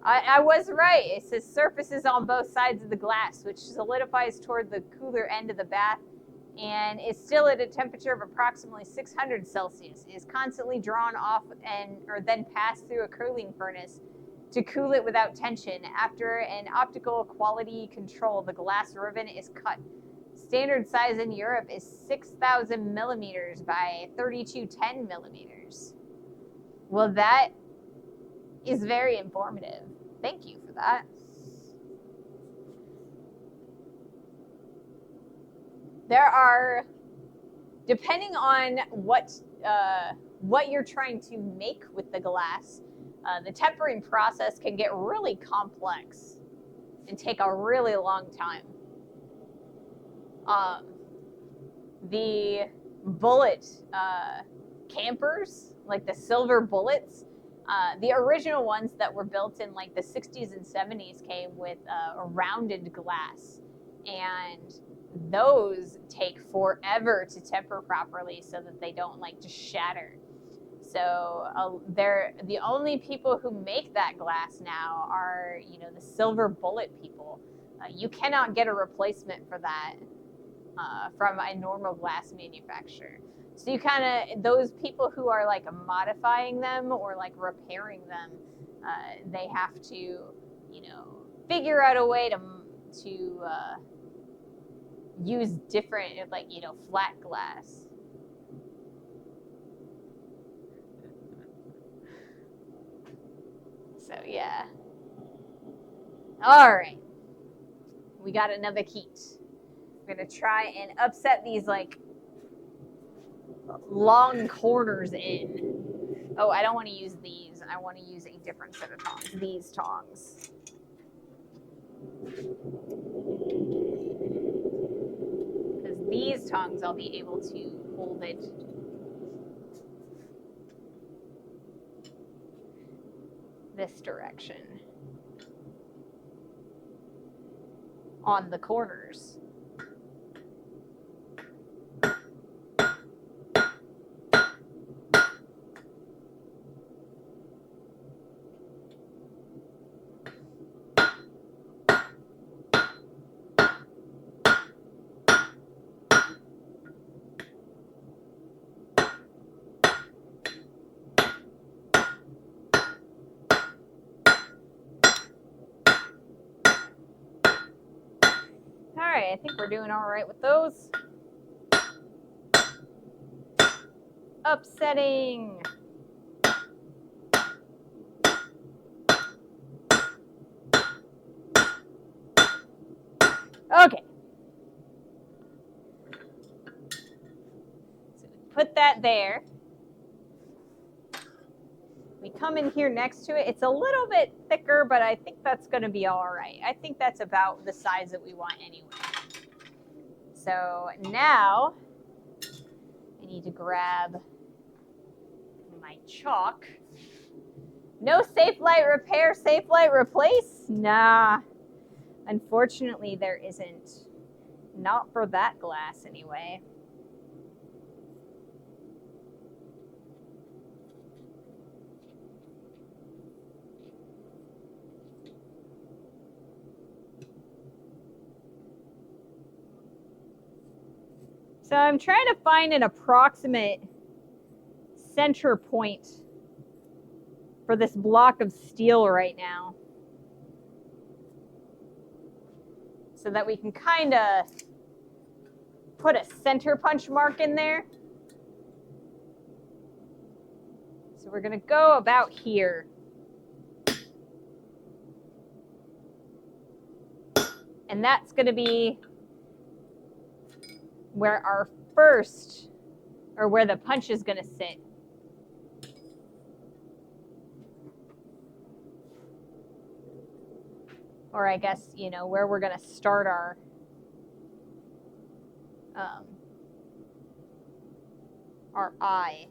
I was right. It says surfaces on both sides of the glass, which solidifies toward the cooler end of the bath, and is still at a temperature of approximately 600 Celsius. It is constantly drawn off or then passed through a cooling furnace to cool it without tension. After an optical quality control, the glass ribbon is cut. Standard size in Europe is 6,000 millimeters by 3210 millimeters. Well, that is very informative. Thank you for that. There are, depending on what you're trying to make with the glass, the tempering process can get really complex and take a really long time. The bullet campers, like the silver bullets, the original ones that were built in like the 60s and 70s came with a rounded glass, and those take forever to temper properly so that they don't like just shatter. So they're the only people who make that glass now are, you know, the silver bullet people. You cannot get a replacement for that from a normal glass manufacturer. So you kind of, those people who are like modifying them or like repairing them, they have to, you know, figure out a way to use different, like, you know, flat glass. So yeah. All right. We got another heat. We're going to try and upset these like long corners in. Oh, I don't want to use these. I want to use a different set of tongs. These tongs. Because these tongs, I'll be able to hold it this direction on the corners. All right, I think we're doing all right with those. Upsetting. Okay. So we put that there. We come in here next to it, it's a little bit thicker, but I think that's going to be all right. I think that's about the size that we want anyway. So now I need to grab my chalk. No safe light repair, safe light replace? Nah, unfortunately there isn't. Not for that glass anyway. So I'm trying to find an approximate center point for this block of steel right now, so that we can kind of put a center punch mark in there. So we're going to go about here. And that's going to be where our first, or where the punch is going to sit. Or I guess, you know, where we're going to start our eye.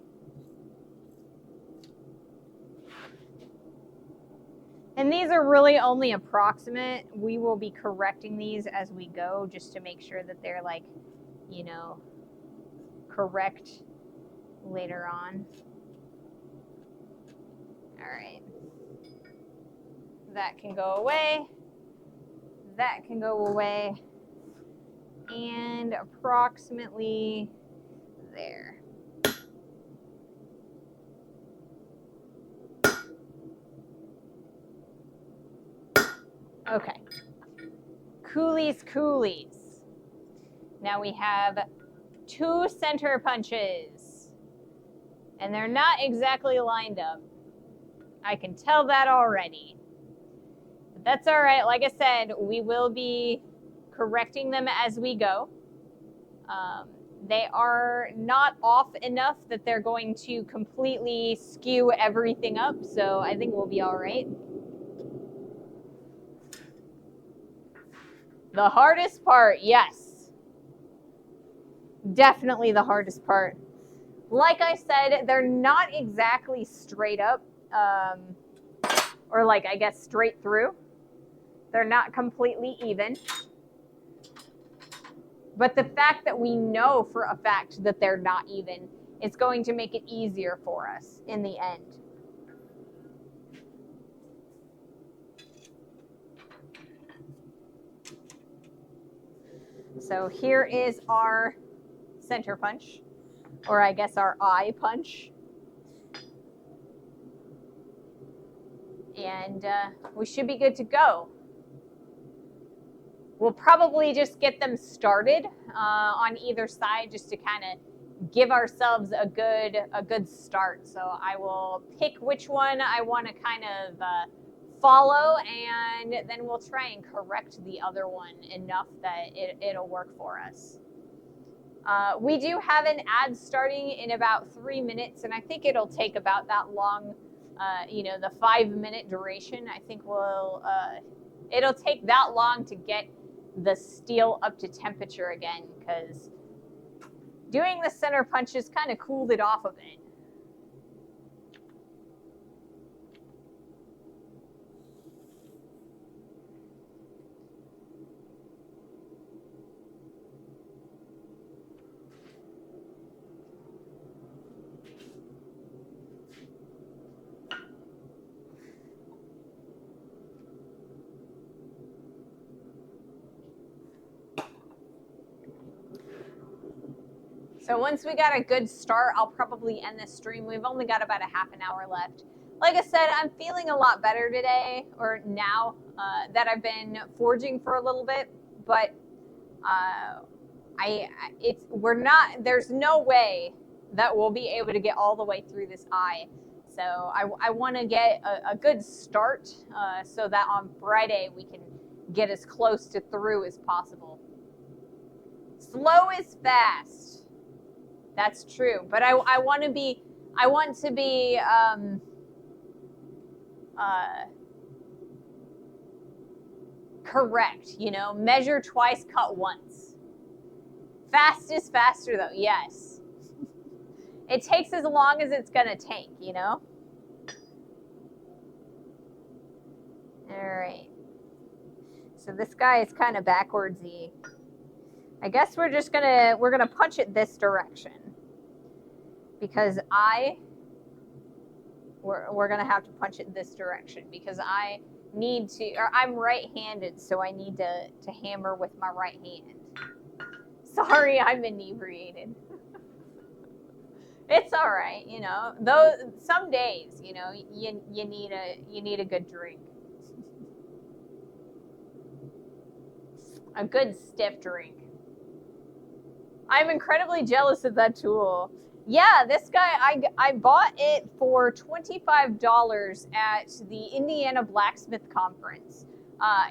And these are really only approximate. We will be correcting these as we go, just to make sure that they're, like, you know, correct later on. All right. That can go away. That can go away. And approximately there. Okay. Coolies. Now we have 2 center punches. And they're not exactly lined up. I can tell that already. But that's all right. Like I said, we will be correcting them as we go. They are not off enough that they're going to completely skew everything up. So I think we'll be all right. The hardest part, yes. Definitely the hardest part. Like I said, they're not exactly straight up, or like, I guess, straight through. They're not completely even. But the fact that we know for a fact that they're not even, it's going to make it easier for us in the end. So here is our center punch, or I guess our eye punch. And we should be good to go. We'll probably just get them started on either side, just to kind of give ourselves a good start. So I will pick which one I want to kind of follow, and then we'll try and correct the other one enough that it'll work for us. We do have an ad starting in about 3 minutes, and I think it'll take about that long, you know, the 5-minute duration. I think it'll take that long to get the steel up to temperature again, because doing the center punches kind of cooled it off a bit. So once we got a good start, I'll probably end this stream. We've only got about a half an hour left. Like I said, I'm feeling a lot better today, or now that I've been forging for a little bit. But there's no way that we'll be able to get all the way through this eye. So I want to get a good start so that on Friday we can get as close to through as possible. Slow is fast. That's true, but I want to be correct, you know, measure twice, cut once. Fast is faster though, yes. It takes as long as it's gonna take, you know? All right. So this guy is kind of backwardsy. I guess we're gonna punch it this direction because we're gonna have to punch it this direction because I need to, or I'm right-handed, so I need to hammer with my right hand. Sorry, I'm inebriated. It's all right, you know. Though some days, you know, you need a good drink, a good stiff drink. I'm incredibly jealous of that tool. Yeah, this guy, I bought it for $25 at the Indiana Blacksmith Conference.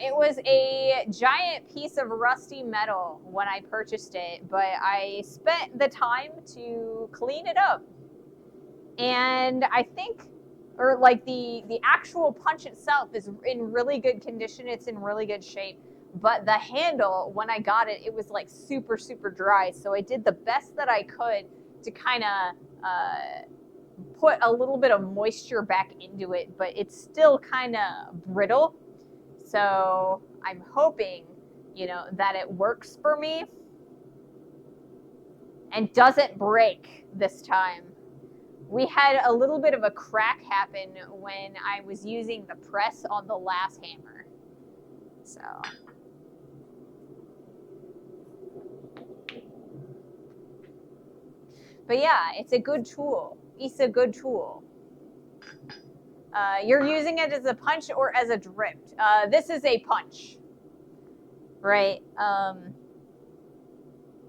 It was a giant piece of rusty metal when I purchased it, but I spent the time to clean it up. And I think, or like the actual punch itself is in really good condition. It's in really good shape. But the handle, when I got it, it was like super, super dry. So I did the best that I could to kind of put a little bit of moisture back into it, but it's still kind of brittle. So I'm hoping, you know, that it works for me and doesn't break this time. We had a little bit of a crack happen when I was using the press on the last hammer. So... but yeah, it's a good tool. It's a good tool. You're using it as a punch or as a drift. This is a punch, right?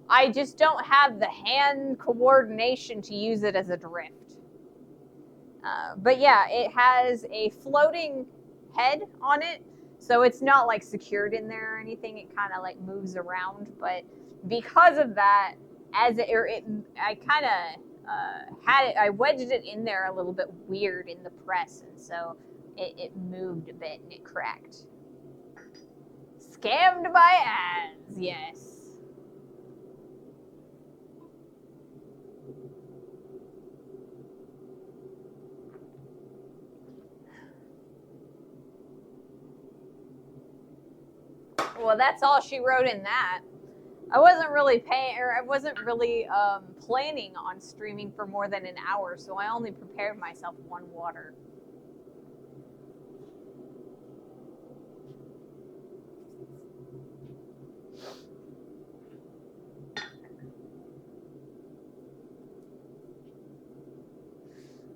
I just don't have the hand coordination to use it as a drift. But yeah, it has a floating head on it, so it's not like secured in there or anything. It kind of like moves around, but because of that, I kind of had it. I wedged it in there a little bit weird in the press, and so it moved a bit and it cracked. Scammed by ads, yes. Well, that's all she wrote in that. I wasn't really planning on streaming for more than an hour, so I only prepared myself one water.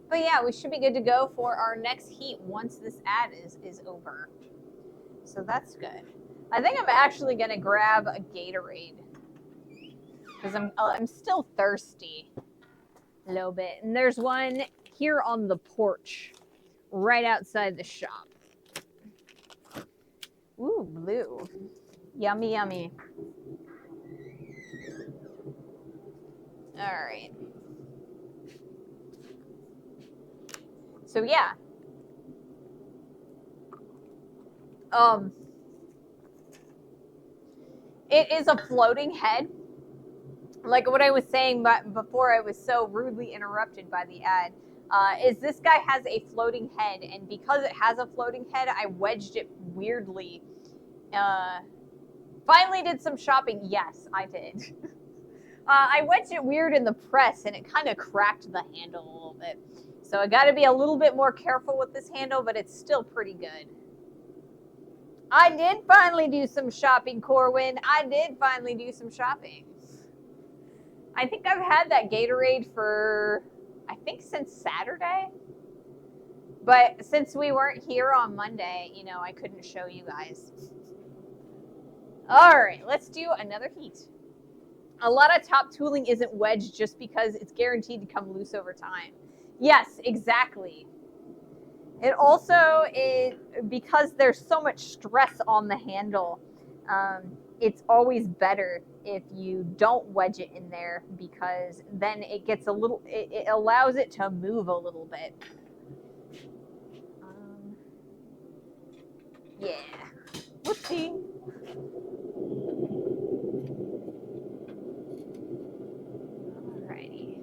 But yeah, we should be good to go for our next heat once this ad is over. So that's good. I think I'm actually gonna grab a Gatorade because I'm still thirsty a little bit. And there's one here on the porch, right outside the shop. Ooh, blue. Yummy, yummy. All right. So yeah. It is a floating head. Like what I was saying before I was so rudely interrupted by the ad, is this guy has a floating head, and because it has a floating head, I wedged it weirdly. Finally did some shopping. Yes, I did. I wedged it weird in the press, and it kind of cracked the handle a little bit. So I got to be a little bit more careful with this handle, but it's still pretty good. I did finally do some shopping, Corwin. I did finally do some shopping. I think I've had that Gatorade for, I think, since Saturday. But since we weren't here on Monday, you know, I couldn't show you guys. All right, let's do another heat. A lot of top tooling isn't wedged just because it's guaranteed to come loose over time. Yes, exactly. It also is because there's so much stress on the handle. It's always better if you don't wedge it in there because then it gets it allows it to move a little bit. Yeah. Whoopsie. Alrighty.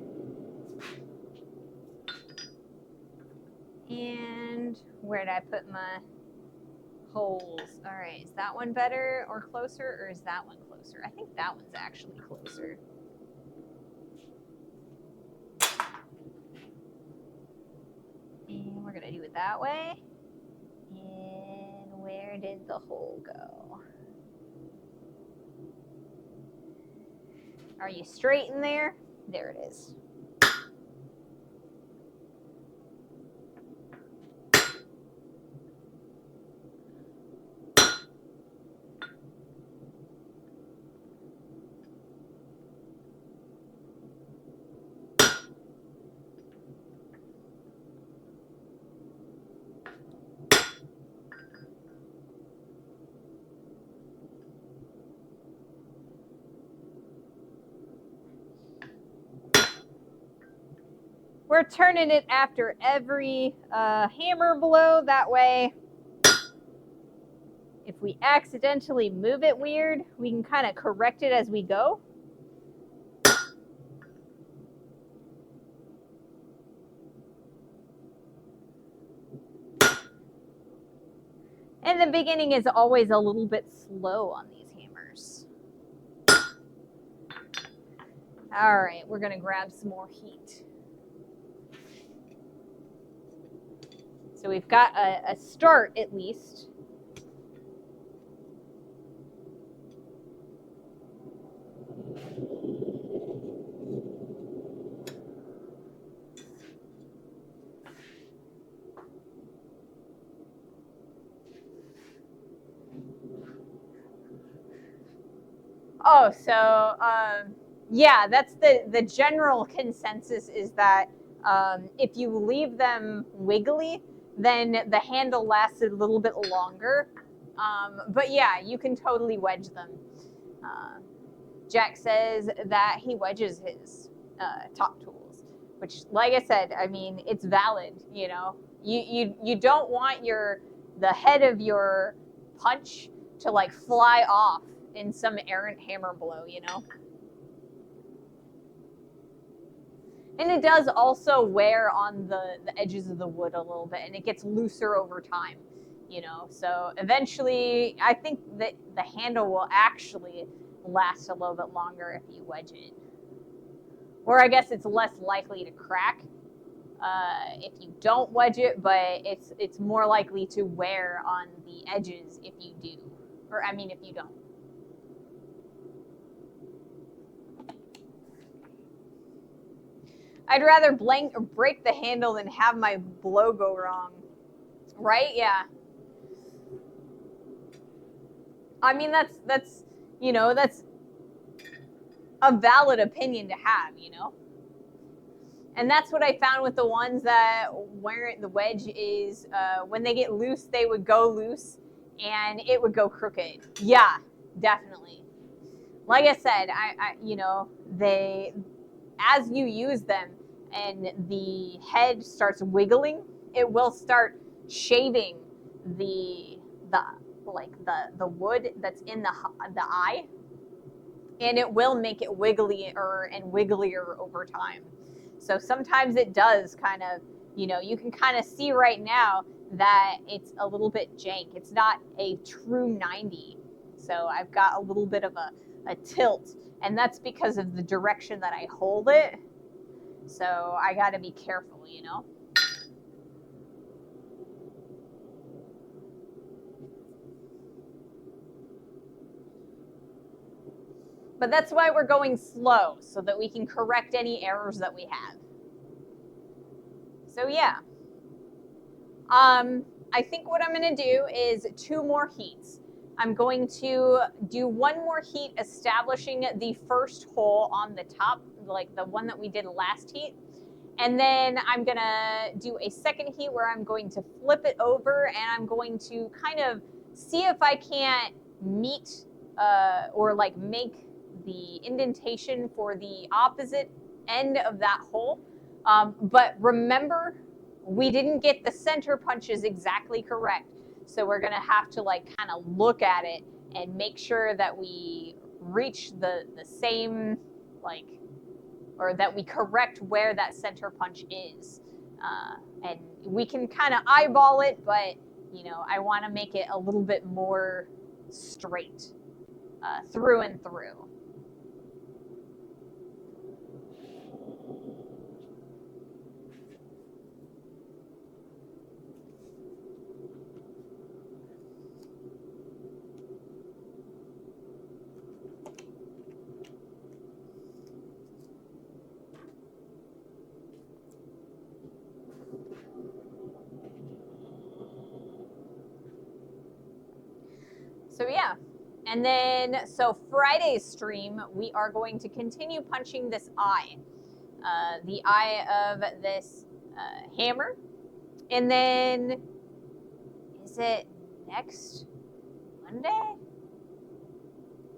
And where did I put my holes? All right, is that one better or closer, or is that one closer? I think that one's actually closer. And we're gonna do it that way. And where did the hole go? Are you straight in there? There it is. We're turning it after every hammer blow. That way, if we accidentally move it weird, we can kind of correct it as we go. And the beginning is always a little bit slow on these hammers. All right, we're gonna grab some more heat. So we've got a start at least. Oh, so yeah, that's the general consensus is that if you leave them wiggly, then the handle lasts a little bit longer. But yeah, you can totally wedge them. Jack says that he wedges his top tools, which, like I said, I mean, it's valid. You know, you don't want the head of your punch to like fly off in some errant hammer blow, you know. And it does also wear on the edges of the wood a little bit, and it gets looser over time, you know. So eventually, I think that the handle will actually last a little bit longer if you wedge it. Or I guess it's less likely to crack if you don't wedge it, but it's more likely to wear on the edges if you do. Or I mean, if you don't. I'd rather break the handle than have my blow go wrong. Right? Yeah. I mean, that's you know, that's a valid opinion to have, you know. And that's what I found with the ones that where the wedge is, when they get loose, they would go loose and it would go crooked. Yeah, definitely. Like I said, I you know, they, as you use them and the head starts wiggling, it will start shaving the the wood that's in the eye, and it will make it wigglier and wigglier over time. So sometimes it does kind of, you know, you can kind of see right now that it's a little bit jank. It's not a true 90. So I've got a little bit of a tilt, and that's because of the direction that I hold it. So I got to be careful, you know. But that's why we're going slow, so that we can correct any errors that we have. So yeah. I think what I'm going to do is 2 more heats. I'm going to do 1 more heat establishing the first hole on the top, like the one that we did last heat. And then I'm going to do a second heat where I'm going to flip it over and I'm going to kind of see if I can't meet or like make the indentation for the opposite end of that hole. But remember, we didn't get the center punches exactly correct. So we're going to have to like kind of look at it and make sure that we reach the same, like, or that we correct where that center punch is. And we can kind of eyeball it, but, you know, I want to make it a little bit more straight through and through. So yeah, and then so Friday's stream, we are going to continue punching this eye, the eye of this hammer, and then is it next Monday,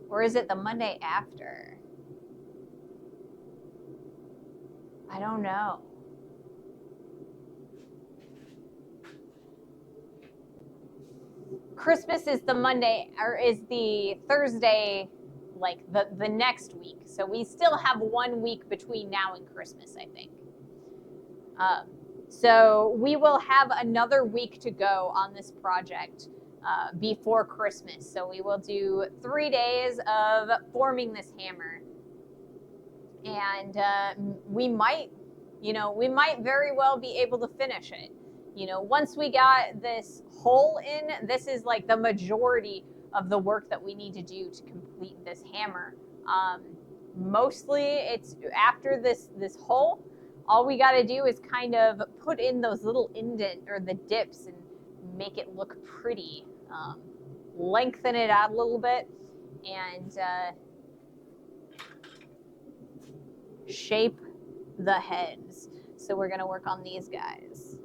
or is it the Monday after? I don't know. Christmas is the Monday, or is the Thursday, like the next week. So we still have 1 week between now and Christmas, I think. So we will have another week to go on this project before Christmas. So we will do 3 days of forming this hammer. And we might very well be able to finish it. You know, once we got this hole in, this is like the majority of the work that we need to do to complete this hammer. Mostly it's after this hole, all we got to do is kind of put in those little indent or the dips and make it look pretty. Lengthen it out a little bit and shape the heads. So we're going to work on these guys.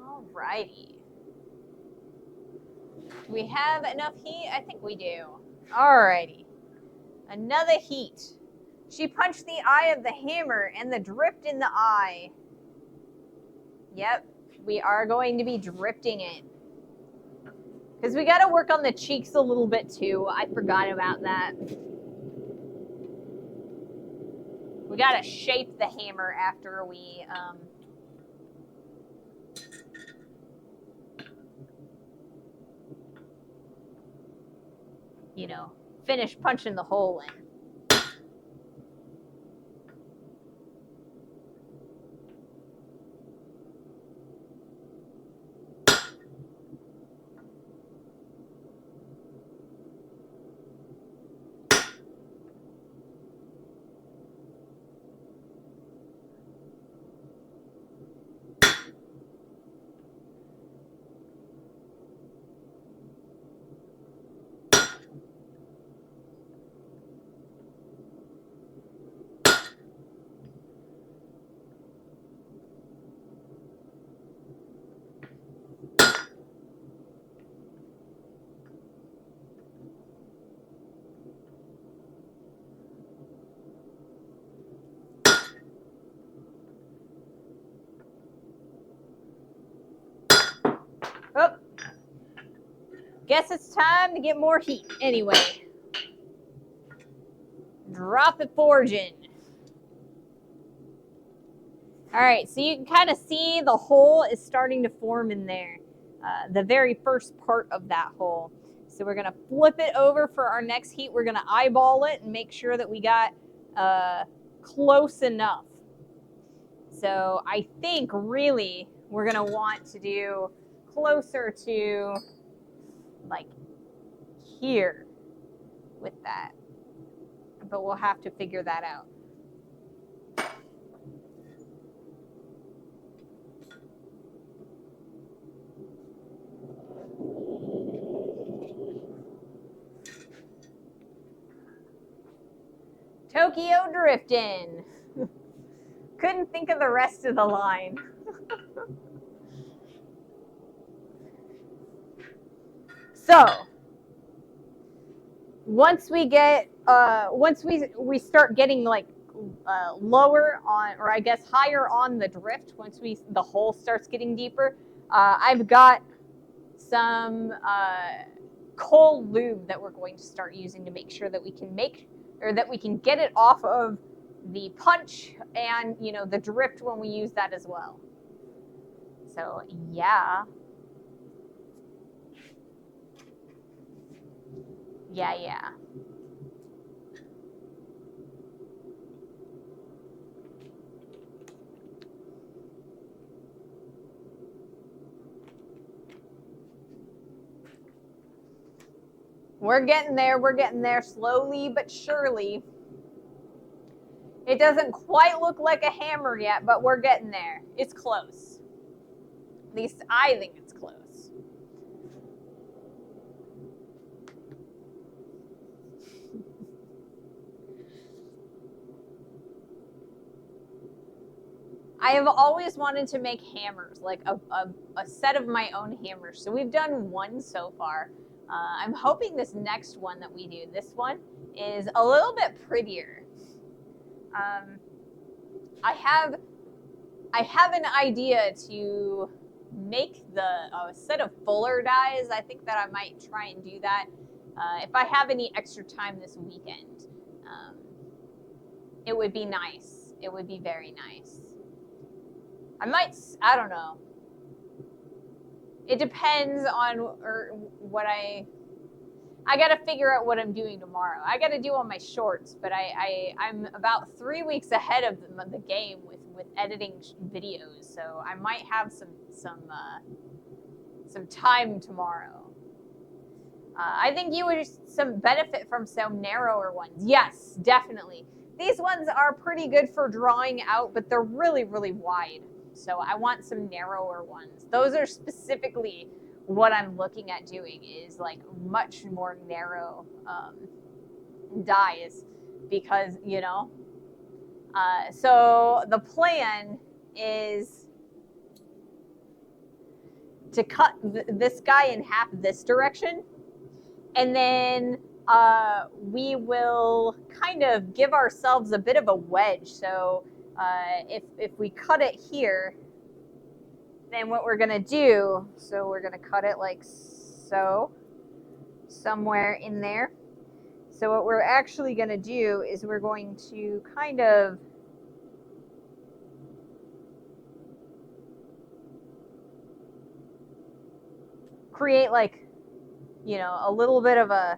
Alrighty. Do we have enough heat? I think we do. Alrighty. Another heat. She punched the eye of the hammer and the dripped in the eye. Yep, we are going to be drifting it. Because we got to work on the cheeks a little bit too. I forgot about that. We got to shape the hammer after we you know, finish punching the hole in. Oh, guess it's time to get more heat. Anyway, drop it forging. All right, so you can kind of see the hole is starting to form in there, the very first part of that hole. So we're going to flip it over for our next heat. We're going to eyeball it and make sure that we got close enough. So I think really we're going to want to do closer to like here with that. But we'll have to figure that out. Tokyo drifting. Couldn't think of the rest of the line. So, once we get, once we start getting like lower on, or I guess higher on the drift once the hole starts getting deeper. I've got some coal lube that we're going to start using to make sure that we can get it off of the punch and, you know, the drift when we use that as well. So yeah. We're getting there slowly but surely. It doesn't quite look like a hammer yet, but we're getting there. It's close. At least I think it's close. I have always wanted to make hammers, like a set of my own hammers. So we've done one so far. I'm hoping this next one that we do, this one, is a little bit prettier. I have an idea to make a set of fuller dies. I think that I might try and do that if I have any extra time this weekend. It would be nice. It would be very nice. I don't know. It depends on what I gotta figure out what I'm doing tomorrow. I gotta do all my shorts, but I'm about 3 weeks ahead of the game with editing videos, so I might have some time tomorrow. I think you would some benefit from some narrower ones. Yes, definitely. These ones are pretty good for drawing out, but they're really, really wide. So I want some narrower ones. Those are specifically what I'm looking at doing, is like much more narrow dies, because, you know, so the plan is to cut this guy in half this direction, and then we will kind of give ourselves a bit of a wedge. So if we cut it here, then what we're gonna do, so we're gonna cut it like so, somewhere in there. So what we're actually gonna do is we're going to kind of create, like, you know, a little bit of an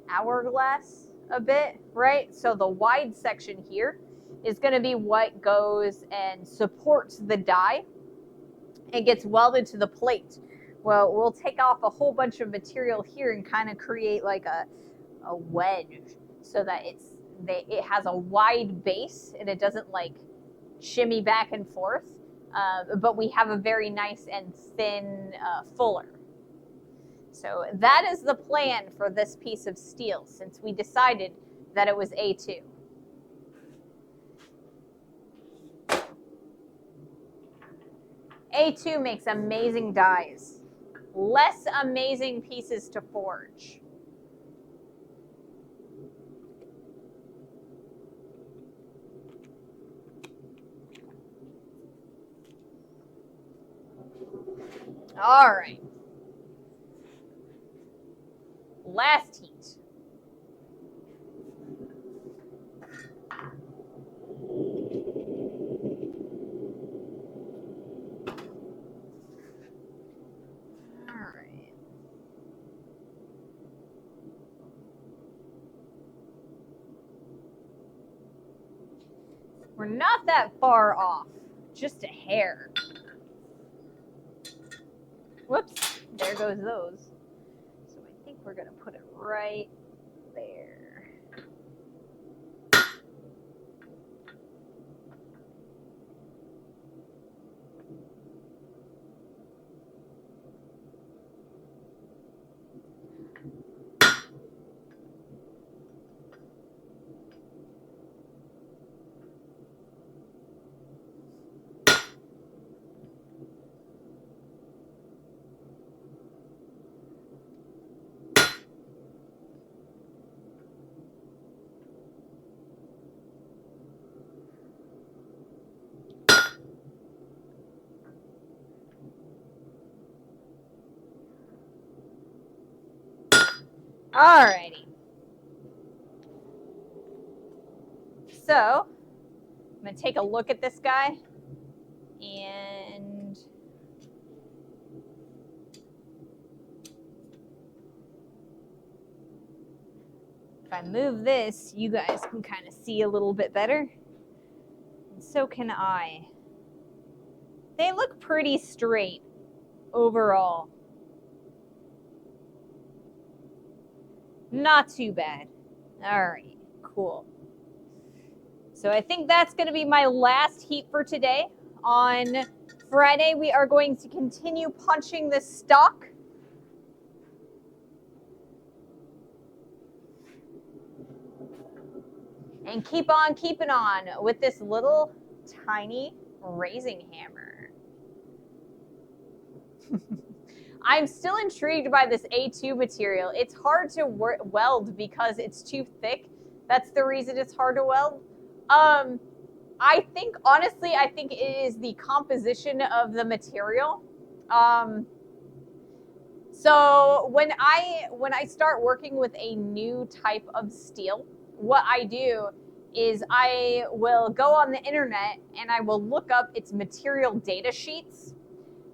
hourglass a bit, right? So the wide section here is going to be what goes and supports the die and gets welded to the plate. Well, we'll take off a whole bunch of material here and kind of create like a wedge, so that it has a wide base and it doesn't like shimmy back and forth, but we have a very nice and thin fuller. So that is the plan for this piece of steel, since we decided that it was A2. A2 makes amazing dies. Less amazing pieces to forge. All right. Last heat. We're not that far off, just a hair. Whoops, there goes those. So I think we're gonna put it right there. Alrighty. So, I'm going to take a look at this guy. And if I move this, you guys can kind of see a little bit better. And so can I. They look pretty straight overall. Not too bad. All right, cool. So I think that's going to be my last heat for today. On Friday, we are going to continue punching this stock. And keep on keeping on with this little tiny raising hammer. I'm still intrigued by this A2 material. It's hard to weld because it's too thick. That's the reason it's hard to weld. I think, honestly, I think it is the composition of the material. So when I start working with a new type of steel, what I do is I will go on the internet and I will look up its material data sheets.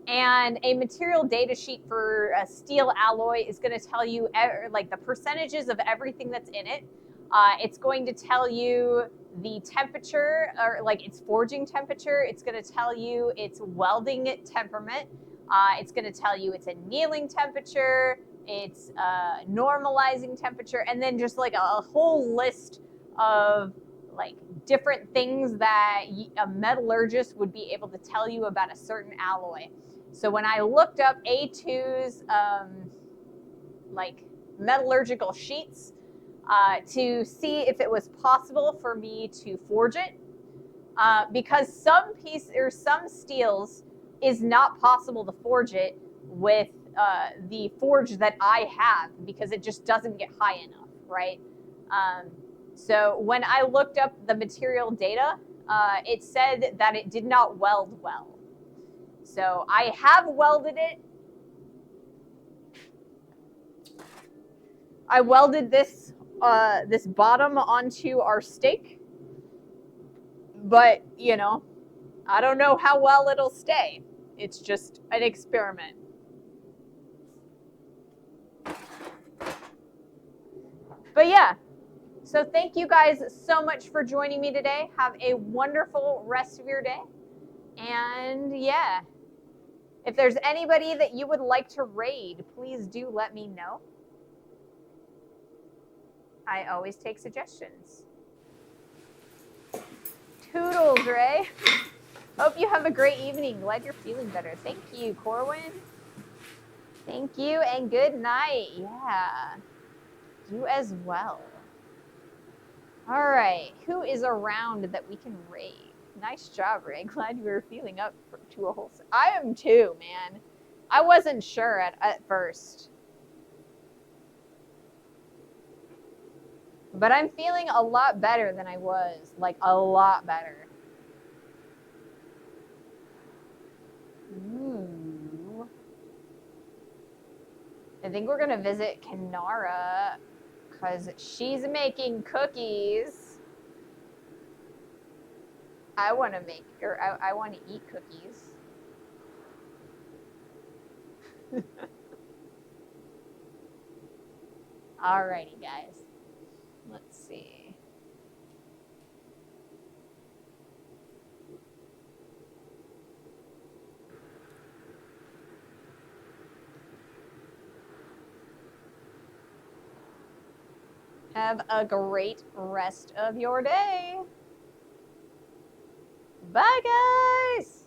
And a material data sheet for a steel alloy is going to tell you like the percentages of everything that's in it. It's going to tell you the temperature, or like its forging temperature. It's going to tell you its welding temperament. It's going to tell you its annealing temperature, its normalizing temperature, and then just like a whole list of like different things that a metallurgist would be able to tell you about a certain alloy. So when I looked up A2's like metallurgical sheets to see if it was possible for me to forge it, because some steels is not possible to forge it with the forge that I have because it just doesn't get high enough, right? So when I looked up the material data, it said that it did not weld well. So I have welded it. I welded this this bottom onto our stake, but you know, I don't know how well it'll stay. It's just an experiment. But yeah, so thank you guys so much for joining me today. Have a wonderful rest of your day. And yeah, if there's anybody that you would like to raid, please do let me know. I always take suggestions. Toodles, Ray. Hope you have a great evening. Glad you're feeling better. Thank you, Corwin. Thank you, and good night. Yeah, you as well. All right, who is around that we can raid? Nice job, Ray. Glad you were feeling up to a whole... I am too, man. I wasn't sure at first. But I'm feeling a lot better than I was. Like, a lot better. Ooh. I think we're going to visit Kanara because she's making cookies. I want to make, or I want to eat cookies. Alrighty, guys. Let's see. Have a great rest of your day. Bye, guys.